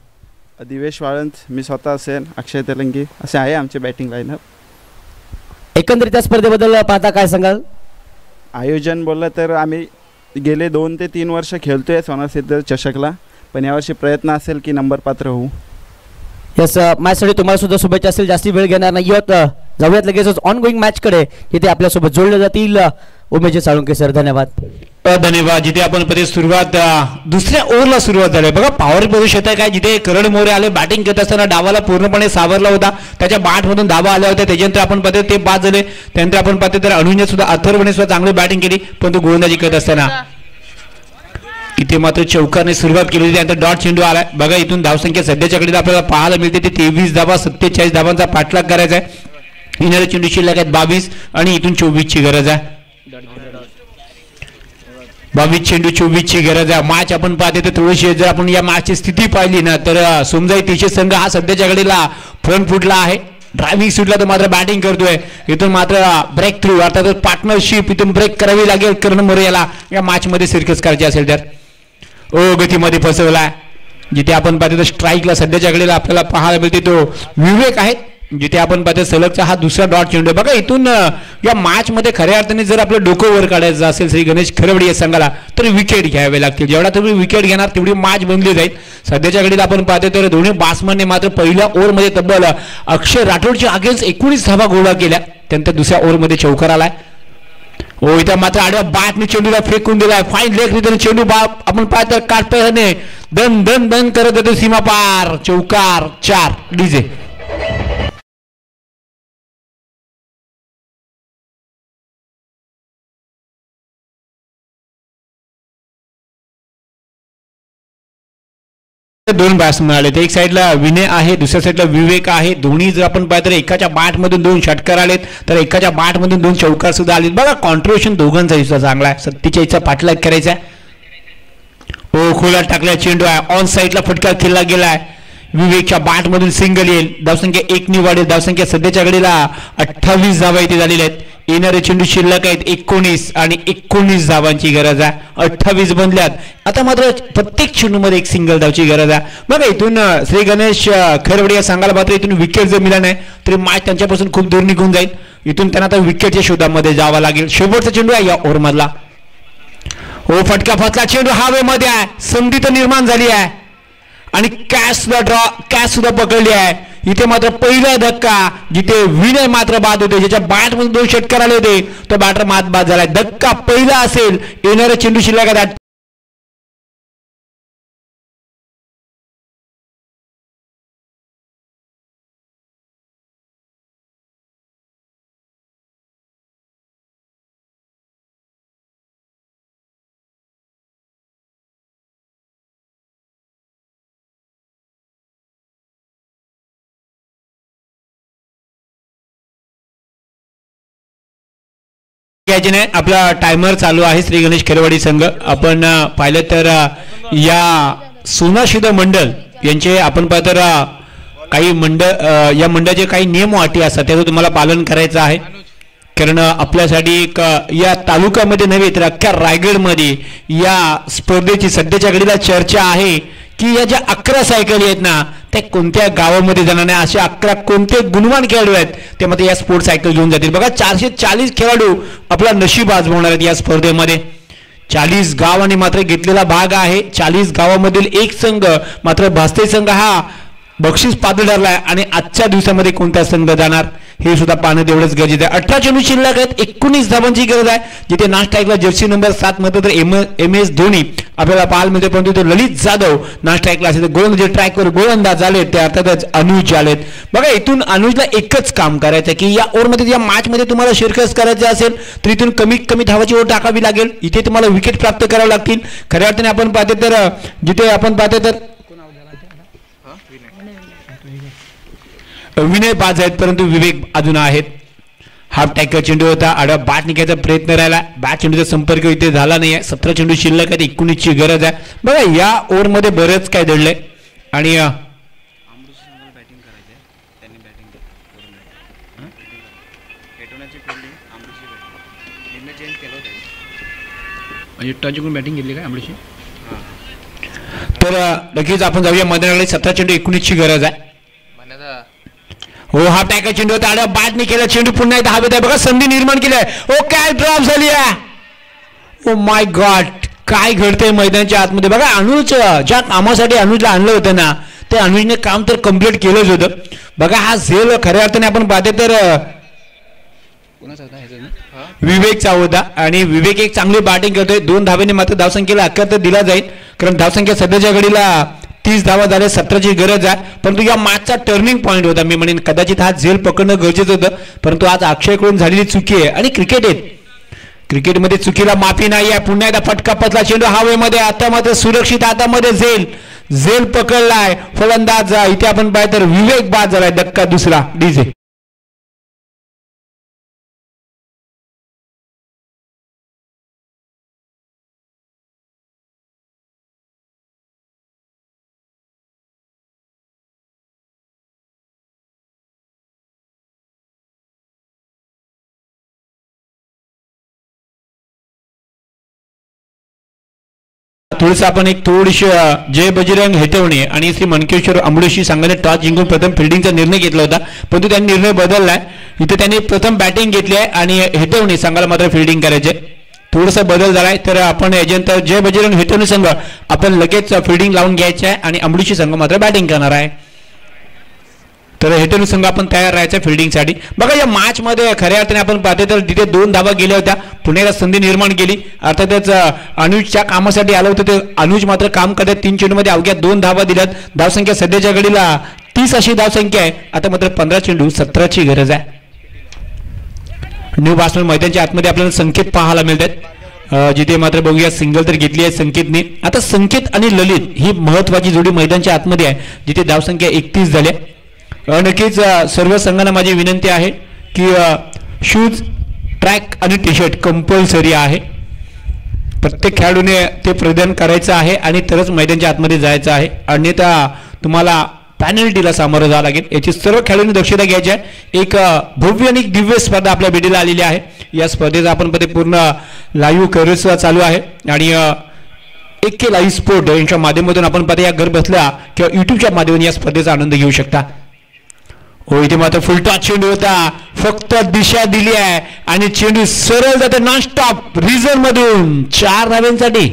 दिवेश वाळंत, मी स्वतः असेल, अक्षय तेलंगी असे आहे आमचे बॅटिंग लाईनअप. एकंदरीत त्या स्पर्धेबद्दल पाहता काय सांगाल? आयोजन बोललं तर आम्ही गेले 2 ते 3 वर्ष खेळतो आहे सोनासिद्ध चषकला, पण यावर्षी प्रयत्न असेल की नंबर पात्र होऊ. यस, मॅचसाठी तुम्हाला सुद्धा शुभेच्छा असतील. जास्ती वेळ घेणार नाही आहोत, जाऊयात लगेच ऑन गोईंग मॅचकडे, जिथे आपल्यासोबत जोडले जातील उमेश साळुंके सर. धन्यवाद. धन्यवाद. जिथे आपण मध्ये सुरुवात दुसऱ्या ओव्हरला सुरुवात झाली बघा. पॉवर प्ले क्षेत्र काय, जिथे करण मोरे आले बॅटिंग करत असताना डावाला पूर्णपणे सावरला होता, त्याच्या बाटमधून धावा आल्या होत्या, त्याच्यानंतर आपण पाहतो ते बाद झाले. त्यानंतर आपण पाहतो तर अनुजने सुद्धा अथर्वने सुद्धा चांगली बॅटिंग केली, पण तो गोलंदाजी करत असताना इथे मात्र चौकारने सुरुवात केली होती. त्यानंतर डॉट चेंडू आलाय बघा. इथून धावसंख्या सध्याच्या घडीला आपल्याला पाहायला मिळते ते 23 धावा, 47 धावांचा पाठलाग करायचा आहे. येणारे चेंडू शिल्लक आहेत 22 आणि इथून 24 ची गरज आहे. 22 चेंडू 24 ची गरज आहे. मॅच आपण पाहते तर थोडीशी जर आपण या मॅचची स्थिती पाहिली ना तर समजाई तिचे संघ हा सध्याच्या घडीला फ्रंट फुटला आहे. ड्रायव्हिंग सीटला तर मात्र बॅटिंग करतोय. इथून मात्र ब्रेक थ्रू अर्थात पार्टनरशिप इथून ब्रेक करावी लागेल करण मोरे याला या मॅच मध्ये सिरकस करायची असेल तर. गतीमध्ये फसवलाय. जिथे आपण पाहतो स्ट्राईकला सध्याच्या घडीला आपल्याला पाहायला मिळते तो विवेक आहे, जिथे आपण पाहतो सलगचा हा दुसरा डॉट चेंडू बघा. इथून या मॅच मध्ये खऱ्या अर्थाने जर आपलं डोकं वर काढायचं असेल श्री गणेश खरवडी या संघाला तर विकेट घ्यावे लागतील. जेवढा तुम्ही विकेट घेणार तेवढी मॅच बनली जाईल. सध्याच्या घडीला आपण पाहतो तर दोन्ही बॅट्समनने मात्र पहिल्या ओव्हरमध्ये तब्बल अक्षय राठोडच्या अगेन्स्ट 19 धावा गोळा केल्या. त्यानंतर दुसऱ्या ओव्हरमध्ये चौकार आलाय. इथं मात्र आडव्या बॅटने चेंडूला फेकून दिलाय. फाईन लेग रितन चेंडू आपण पाहतो काटपणे दन दन दन करत होते सीमा पार. चौकार 4 डीजे. दोन बॅट्समन आले. एक साईडला विनय आहे, दुसऱ्या साईडला विवेक आहे. दोन्ही जर आपण पाहिलं तर एकाच्या बॅटमधून 2 षटकार आलेत तर एकाच्या बॅटमधून 2 चौकार सुद्धा आलेत. बघा कॉन्ट्रिब्युशन दोघांचा सुद्धा चांगला आहे. 47चा पाठलाग करायचा आहे. खोला टाकल्या चेंडू आहे. ऑन साईडला फटका खेळला गेलाय. विवेकच्या बॅटमधून सिंगल येईल. धावसंख्या 1 ने वाढेल. धावसंख्या सध्याच्या घडीला 28 धावा इथे झालेल्या आहेत. येणारे चेंडू शिल्लक आहेत 19 आणि 19 धावांची गरज आहे. 28 बनल्यात. आता मात्र प्रत्येक चेंडूमध्ये 1 सिंगल धावची गरज आहे. बघा इथून श्री गणेश खरवडे या संघाला मात्र इथून विकेट जर मिळाला नाही तर मॅच त्यांच्यापासून खूप दूर निघून जाईल. इथून त्यांना आता विकेटच्या शोधामध्ये जावं लागेल. शेवटचा चेंडू आहे या ओव्हरमधला. फटका फसला. चेंडू हवेमध्ये आहे. संधी तर निर्माण झाली आहे आणि कॅच सुद्धा पकडली आहे. इथे मात्र पहिला धक्का जिथे विनय मात्र बाद होते, ज्याच्या बॅटमध्ये 2 षटकार आले होते तो बॅटर बाद झालाय. धक्का पहिला असेल. येणारे चेंडू शिल्लक आहेत. आपला टायमर चालू आहे. श्री गणेश खेरवाडी संघ आपण पाहिलं तर या सोनाशिद मंडळ यांचे आपण पाहतो काही या मंडळाचे काही नियम अटी असतात त्याचं तुम्हाला पालन करायचं आहे. कारण आपल्यासाठी एक या तालुक्यामध्ये नव्हे तर अख्ख्या रायगडमध्ये या स्पर्धेची सध्याच्या घडीला चर्चा आहे की या ज्या 11 सायकली आहेत ना त्या कोणत्या गावामध्ये जाणार नाही. असे 11 कोणते गुणवान खेळाडू आहेत ते मात्र या स्पोर्ट्स सायकल घेऊन जातील. बघा 440 खेळाडू आपला नशीब आजमावणार आहेत या स्पर्धेमध्ये. 40 गावांनी मात्र घेतलेला भाग आहे. 40 गावामधील एक संघ मात्र भास्ते संघ हा बक्षीस पात्र ठरलाय आणि आजच्या दिवसामध्ये कोणता संघ जाणार हे सुद्धा पाहणं तेवढंच गरजेचं आहे. 18 चेंडू शिल्लक आहेत, 19 धावांची गरज आहे. जिथे नाश्ताईकला जर्सी नंबर 7 मध्ये तर MS धोनी आपल्याला पाहायला मिळते, परंतु ते ललित जाधव नाश्ताईकला असेल. गोलंदाजी ट्रॅकवर गोलंदाज आलेत ते अर्थातच अनुज आलेत. बघा इथून अनुजला एकच काम करायचं की या ओव्हरमध्ये या मॅचमध्ये तुम्हाला शिरकस करायचं असेल तर इथून कमीत कमी धावाची ओढ टाकावी लागेल. इथे तुम्हाला विकेट प्राप्त करावं लागतील. खऱ्या अर्थाने आपण पाहतो तर जिथे आपण पाहतो तर विनय बाद आहेत, परंतु विवेक अजून आहेत. हाफ टॅकर चेंडू होता, आडवा बॅट निघायचा प्रयत्न राहिला, बॅट चेंडूचा संपर्क इथे झाला नाही. 17 चेंडू शिल्लक आहेत, 19ची गरज आहे. बघा या ओव्हरमध्ये बरंच काय दडलंय आणि म्हणजे टच करून बॅटिंग घेतली काय आंबळीची. तर नक्कीच आपण जाऊया मैदानाकडे. 17 चेंडू 19ची गरज आहे. हो हा टॅकर चेंडू होता, आडवा बॅट नाही केला, चेंडू पुन्हा एकदा हवेत आहे. बघा संधी निर्माण केली आहे. ओ काय ड्रॉप झाली आहे. ओ माय गॉड, काय घडतंय मैदानाच्या आतमध्ये. बघा अनुज ज्या कामासाठी अनुजला आणलं होतं ना ते अनुजने काम तर कम्प्लीट केलंच होतं. बघा हा झेल खऱ्या अर्थाने आपण पाहते तर विवेकचा होता आणि विवेक एक चांगली बॅटिंग करतोय. 2 धावेने मात्र धावसंख्येला आकार तर दिला जाईल, कारण धावसंख्या सध्याच्या घडीला 30 धावा झाल्या, 17ची गरज आहे. परंतु या मॅचचा टर्निंग पॉईंट होता. मी म्हणेन कदाचित हा झेल पकडणं गरजेचं होतं, परंतु आज अक्षयकडून झालेली चुकी आहे. आणि क्रिकेटमध्ये चुकीला माफी नाही आहे. पुन्हा एकदा फटका पतला, चेंडू हवेमध्ये, आता मात्र सुरक्षित हातामध्ये झेल पकडलाय. फलंदाज इथे आपण पाहिजे तर विवेक बाद झालाय. धक्का दुसरा डीजे. थोडंसं आपण एक थोडीशी जय बजरंग हेटवणे आणि श्री मनकेश्वर आंबोशी संघाने टॉस जिंकून प्रथम फिल्डिंगचा निर्णय घेतला होता, परंतु त्यांनी निर्णय बदललाय. इथे त्यांनी प्रथम बॅटिंग घेतली आहे आणि हेटवणे संघाला मात्र फिल्डिंग करायचे. थोडासा बदल झालाय. तर आपण एजंट जय बजरंग हेटवणे संघ आपण लगेच फिल्डिंग लावून घ्यायचे आहे आणि आंबोशी संघ मात्र बॅटिंग करणार आहे. तर हेटवणे संघ आपण तयार राहायचं फिल्डिंगसाठी. बघा या मॅच मध्ये खऱ्या अर्थाने आपण पाहतो तर तिथे 2 धावा गेल्या होत्या, पुण्याला संधी निर्माण केली. अर्थातच अनुजच्या कामासाठी आलं होतं ते अनुज मात्र काम करत 3 चेंडूमध्ये अवघ्या 2 धावा दिल्यात. धावसंख्या सध्याच्या घडीला 30 अशी धावसंख्या आहे. आता मात्र 15 चेंडू 17ची गरज आहे. न्यू बॅट्समन मैदानाच्या आतमध्ये आपल्याला संकेत पाहायला मिळतात, जिथे मात्र बघूया सिंगल तर घेतली आहे संकेतने. आता संकेत आणि ललित ही महत्वाची जोडी मैदानाच्या आतमध्ये आहे, जिथे धावसंख्या 31 झाल्या. नक्कीच सर्व संघांना माझी विनंती आहे की शूज, ट्रॅक आणि टी शर्ट कंपल्सरी आहे. प्रत्येक खेळाडूने ते प्रदान करायचं आहे आणि तरच मैदानाच्या आतमध्ये जायचं आहे, अन्यथा तुम्हाला पॅनल्टीला सामोरं जावं लागेल. याची सर्व खेळाडूंनी दक्षता घ्यायची आहे. एक भव्य आणि दिव्य स्पर्धा आपल्या भेटीला आलेली आहे. या स्पर्धेचा आपण पूर्ण लाईव्ह कव्हरेज चालू आहे आणि AK लाईव्ह स्पोर्ट यांच्या माध्यमातून आपण पाहता या घर बसल्या किंवा युट्यूबच्या माध्यमातून या स्पर्धेचा आनंद घेऊ शकता. हो इथे मात्र फुलटॉस चेंडू होता, फक्त दिशा दिली आहे आणि चेंडू सरळ जाते नॉन स्टॉप रिझन मधून 4 धाव्यांसाठी.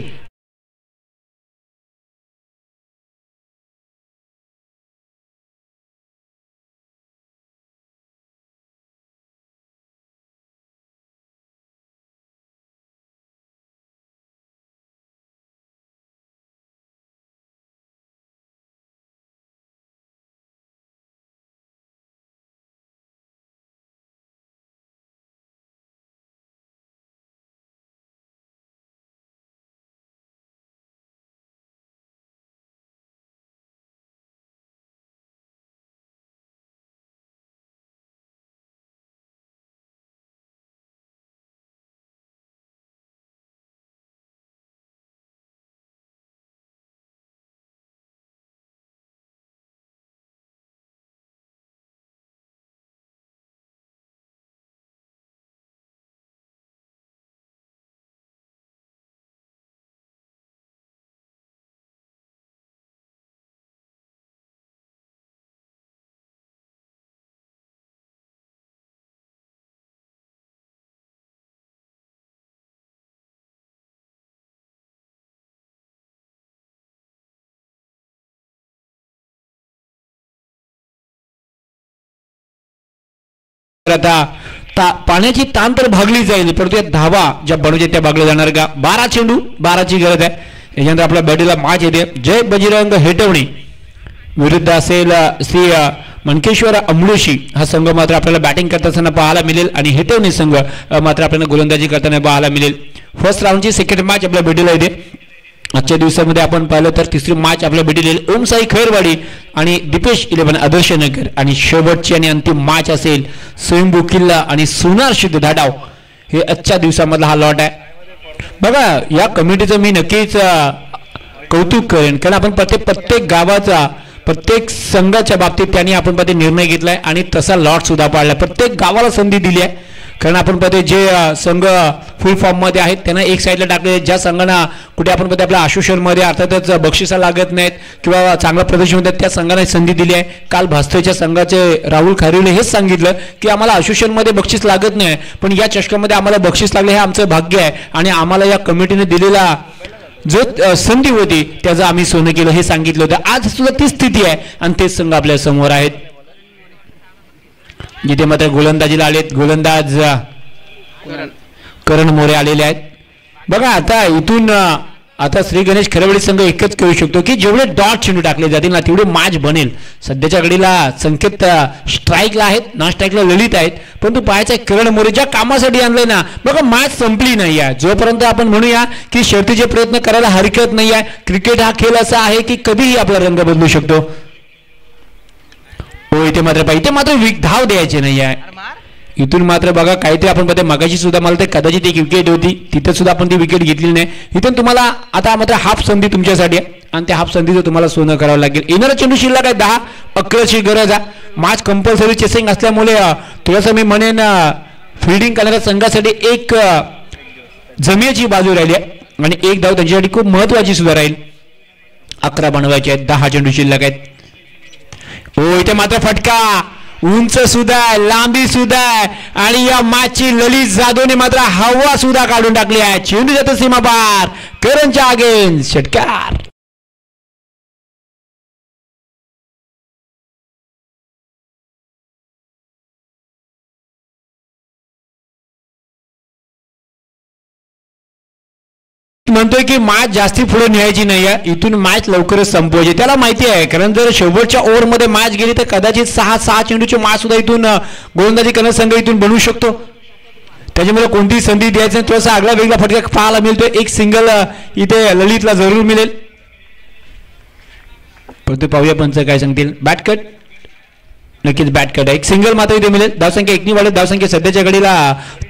आता पाण्याची ताण तर भागली जाईल, परंतु या धावा ज्या बनवच्या त्या भागल्या जाणार का. 12 चेंडू 12ची गरज आहे. याच्यानंतर आपल्या बॅटीला मॅच येते. जय बजरंग हेटवणे विरुद्ध असेल श्री मनकेश्वर अमळोशी. हा संघ मात्र आपल्याला बॅटिंग करत असताना पाहायला मिळेल आणि हेटवणे संघ मात्र आपल्याला गोलंदाजी करताना पाहायला मिळेल. फर्स्ट राऊंडची सेकंड मॅच आपल्या भेटीला येते. आजच्या दिवसामध्ये आपण पाहिलं तर तिसरी मॅच आपल्या भेटीला येईल. ओमसाई खैरवाडी आणि दीपेश 11 आदर्श नगर. आणि शेवटची आणि अंतिम मॅच असेल स्वयंभू किल्ला आणि सोनार सिद्ध धाडाव. हे आजच्या दिवसामधला हा लॉट आहे. बघा या कमिटीचं मी नक्कीच कौतुक करेन, कारण आपण प्रत्येक गावाचा प्रत्येक संघाच्या बाबतीत त्यांनी आपण निर्णय घेतलाय आणि तसा लॉट सुद्धा पाडलाय. प्रत्येक गावाला संधी दिली आहे, कारण आपण जे संघ फुल फॉर्म मध्ये आहेत त्यांना एक साईडला टाकले. ज्या संघांना कुठे आपण आपल्या आशुषरमध्ये अर्थातच बक्षिसा लागत नाहीत किंवा चांगलं प्रदर्शन होतात त्या संघांना संधी दिली आहे. काल भास्करच्या संघाचे राहुल खारिवले हेच सांगितलं की आम्हाला आशुषरमध्ये बक्षीस लागत नाही, पण या चषकामध्ये आम्हाला बक्षीस लागले हे आमचं भाग्य आहे आणि आम्हाला या कमिटीने दिलेला जो संधी होती त्याचं आम्ही सोनं केलं हे सांगितलं होतं. आज सुद्धा ती स्थिती आहे आणि तेच संघ आपल्या समोर आहेत. जिथे मात्र गोलंदाजीला आलेत गोलंदाज करण मोरे आलेले आहेत. बघा आता इथून आता श्री गणेश खैरवाडी संघ एकच करू शकतो की जेवढे डॉट चेंडू टाकले जातील ना तेवढे मॅच बनेल. सध्याच्या घडीला संकेत स्ट्राईकला आहेत, नॉन स्ट्राईकला ललित आहेत, परंतु पाहायचं करण मोरे ज्या कामासाठी आणलंय ना बघा मॅच संपली नाही आहे. जोपर्यंत आपण म्हणूया की शर्तीचे प्रयत्न करायला हरकत नाही आहे. क्रिकेट हा खेळ असा आहे की कधीही आपला रंग बदलू शकतो. हो इथे मात्र पाहिजे मात्र धाव द्यायचे नाही आहे. इथून मात्र बघा काहीतरी आपण बघा मगाशी सुद्धा मला ते कदाचित एक विकेट होती तिथे सुद्धा आपण ती विकेट घेतली नाही. इथून तुम्हाला आता मात्र हाफ संधी तुमच्यासाठी आहे आणि त्या हाफ संधीचं तुम्हाला सोनं करावं लागेल. येणारा चेंडू शिल्लक आहे 10 11ची गरज आहे. मॅच कंपल्सरी चेसिंग असल्यामुळे थोडंसं मी म्हणेन फिल्डिंग करणाऱ्या संघासाठी एक जमियाची बाजू राहिली आहे आणि एक धाव त्यांच्यासाठी खूप महत्वाची सुद्धा राहील. 11 बनवायचे आहेत, 10 चेंडू शिल्लक आहेत. हो इथे मात्र फटका उंच सुद्धा आहे, लांबी सुद्धा आहे आणि या मॅचची ललित जाधवने मात्र हवा सुद्धा काढून टाकली आहे. चेंडू जातो सीमा पार, करणच्या अगेन्स्ट षटकार. म्हणतोय की मॅच जास्ती पुढे न्यायची नाही आहे, इथून मॅच लवकरच संपवायची. त्याला माहिती आहे, कारण जर शेवटच्या ओव्हरमध्ये मॅच गेली तर कदाचित 6 चेंडूची मॅच सुद्धा इथून गोलंदाजी करणारा संघ इथून बनवू शकतो. त्याच्यामुळे कोणतीही संधी द्यायची नाही. थोडासा आगळा वेगळा फटका पाहायला मिळतोय. एक सिंगल इथे ललितला जरूर मिळेल, परंतु पाहूया पंच काय सांगतील. बॅट कट नक्कीच बॅट कट आहे. एक सिंगल मात्र इथे मिळेल. धावसंख्या 1 वाढत. धावसंख्या सध्याच्या घडीला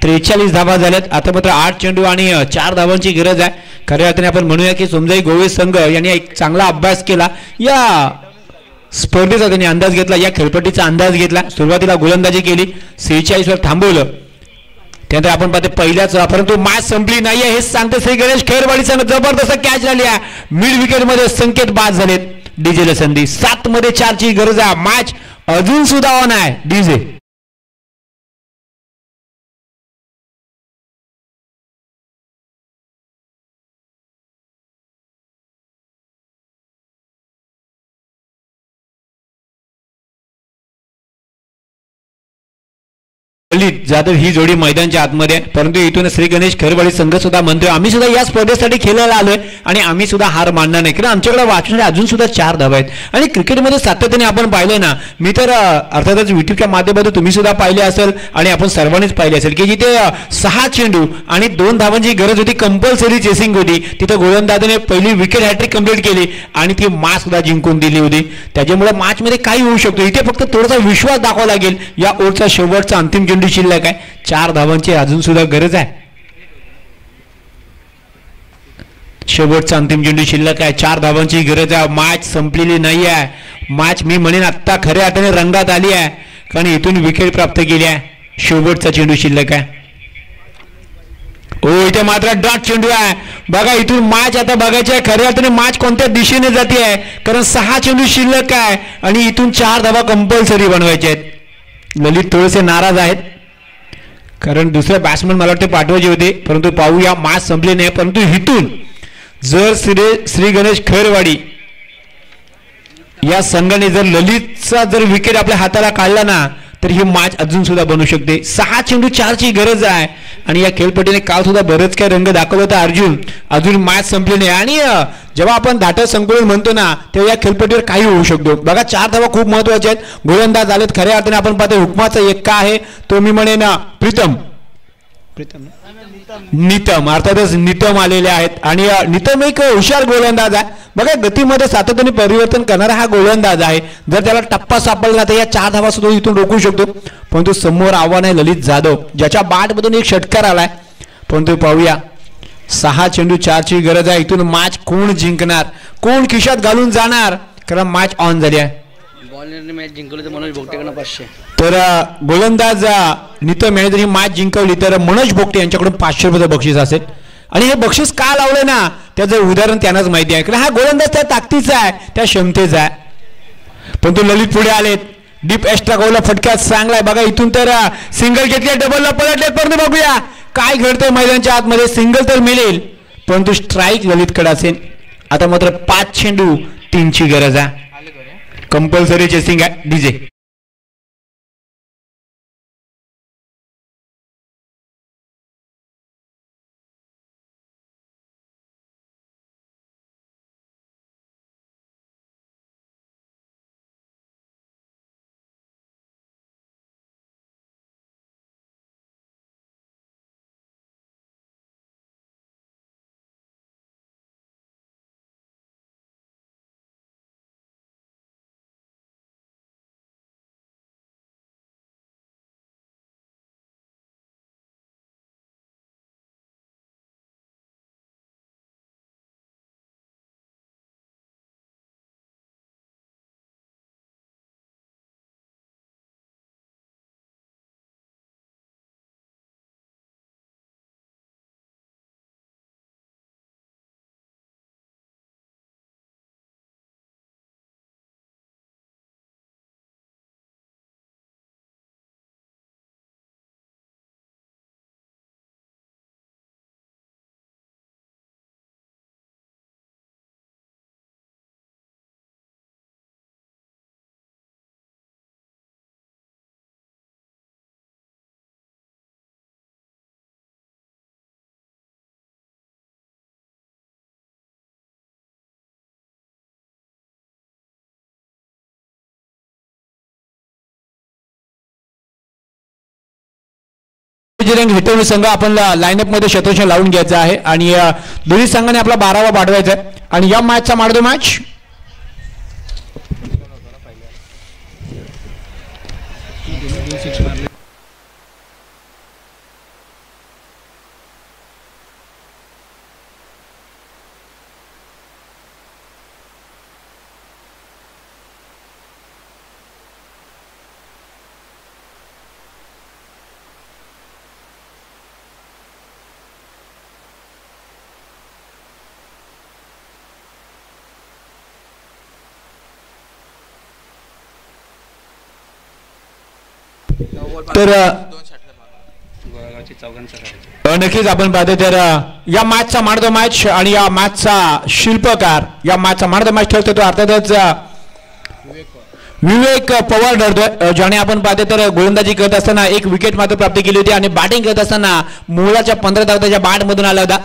43 धावा झाल्यात. आता मात्र 8 चेंडू आणि 4 धावांची गरज आहे. खऱ्या अर्थाने आपण म्हणूया की सोमजाई गोवे संघ यांनी एक चांगला अभ्यास केला. या स्पर्धेचा त्यांनी अंदाज घेतला, या खेळपट्टीचा अंदाज घेतला. सुरुवातीला गोलंदाजी केली, 46 वर थांबवलं. त्यानंतर आपण पाहतो पहिल्याच, परंतु मॅच संपली नाहीये हे सांगते श्री गणेश खैरवाडी संघ. जबरदस्त कॅच झाली आहे. मिड विकेट मध्ये संकेत बाद झालेत. डीजेला संधी 7 मध्ये 4ची गरज आहे. मॅच अजून सुद्धा ऑन आहे. डीजे जाधव ही जोडी मैदानच्या आतमध्ये, परंतु इथून श्री गणेश खैरवाडी संघ सुद्धा म्हणतोय आम्ही सुद्धा या स्पर्धेसाठी खेळायला आलोय आणि आम्ही सुद्धा हार मानणार नाही, कारण आमच्याकडे वाचणारे अजून सुद्धा 4 धावा आहेत. आणि क्रिकेटमध्ये सातत्याने आपण पाहिलं ना, मी तर अर्थातच युट्यूबच्या माध्यमातून तुम्ही सुद्धा पाहिले असेल आणि आपण सर्वांनीच पाहिले असेल की जिथे 6 चेंडू आणि 2 धावांची गरज होती, कंपल्सरी चेसिंग होती, तिथे गोलंदाजाने पहिली विकेट हॅट्रिक कंप्लीट केली आणि ती मॅच सुद्धा जिंकून दिली होती. त्याच्यामुळे मॅच मध्ये काही होऊ शकतो. इथे फक्त थोडासा विश्वास दाखवावा लागेल. या ओव्हरचा शेवटचा अंतिम चेंडू शिल्लक आहे. 4 धावांची अजून सुद्धा गरज आहे. शेवटचा अंतिम चेंडू शिल्लक आहे. 4 धावांची गरज आहे. मॅच संपलेली नाही आहे. मॅच मी म्हणेन आता खऱ्या अर्थाने रंगात आली आहे, कारण इथून विकेट प्राप्त केली आहे. शेवटचा चेंडू शिल्लक आहे. हो इथे मात्र डॉट चेंडू आहे. बघा इथून मॅच आता बघायची आहे खऱ्या अर्थाने मॅच कोणत्या दिशेने जाते आहे, कारण 6 चेंडू शिल्लक आहे आणि इथून 4 धावा कंपल्सरी बनवायचे आहेत. ललित थोडेसे नाराज आहेत, कारण दुसरे बॅट्समन मला वाटते पाठवायचे होते, परंतु पाहूया मॅच संपली नाही. परंतु इथून जर श्री गणेश खैरवाडी या संघाने जर ललितचा जर विकेट आपल्या हाताला काढला ना, तर ही मॅच अजून सुद्धा बनू शकते. 6 चेंडू 4ची गरज आहे आणि या खेळपट्टीने काल सुद्धा बरेच काही रंग दाखवला होता अर्जुन. अजून मॅच संपली नाही आणि जेव्हा आपण धाटं संकुलन म्हणतो ना तेव्हा या खेळपट्टीवर काही होऊ शकतो. बघा 4 धावा खूप महत्वाच्या आहेत. गोलंदाज आलेत खऱ्या अर्थाने आपण पाहतो हुकमाचा एक्का आहे तो मी म्हणेन नितम अर्थातच नितम आलेले आहेत आणि नितम एक हुशार गोलंदाज आहे. बघा गतीमध्ये सातत्याने परिवर्तन करणारा हा गोलंदाज आहे. जर त्याला टप्पा सापडला तर या 4 धावा सुद्धा इथून रोखू शकतो. परंतु समोर आव्हान आहे ललित जाधव ज्याच्या बॅटमधून एक षटकार आलाय. परंतु पाहूया 6 चेंडू 4ची गरज आहे. इथून मॅच कोण जिंकणार कोण खिशात घालून जाणार कारण मॅच ऑन झाली आहे. बॉलरने मॅच जिंकवली तर मनोज भोगटेकडनं 500. तर गोलंदाज नितम यांनी जर ही मॅच जिंकवली तर मनोज भोगटे यांच्याकडून 500 रुपये बक्षीस असेल. आणि हे बक्षीस का लावलं ना त्याचं उदाहरण त्यांनाच माहिती आहे कारण हा गोलंदाज त्या ताकदीचा आहे त्या क्षमतेचा आहे. परंतु ललित पुढे आलेत. डीप एक्स्ट्रा गोलला फटक्यात चांगलाय. बघा इथून तर सिंगल घेतले डबलला पलटले. परंतु बघूया काय घडतंय मैदानाच्या आतमध्ये. सिंगल तर मिळेल परंतु स्ट्राईक ललितकडे असेल. आता मात्र 5 चेंडू 3ची गरज आहे. कंपल्सरी चेसिंग आहे डीजे. हेटवणी संघ आपण लाईनअप मध्ये शतोषण लावून घ्यायचा आहे आणि दोन्ही संघाने आपला 12वा पाठवायचा आहे आणि या मॅचचा मारतो मॅच तर नक्कीच आपण पाहतो तर या मॅचचा मारतो मॅच आणि या मॅचचा शिल्पकार या मॅचचा मारतो मॅच ठरतो तो अर्थातच विवेक पवार ठरतोय ज्याने आपण पाहतो तर गोलंदाजी करत असताना 1 विकेट मात्र प्राप्त केली होती आणि बॅटिंग करत असताना मोलाच्या 15 धावांच्या बॅट मधून आला होता.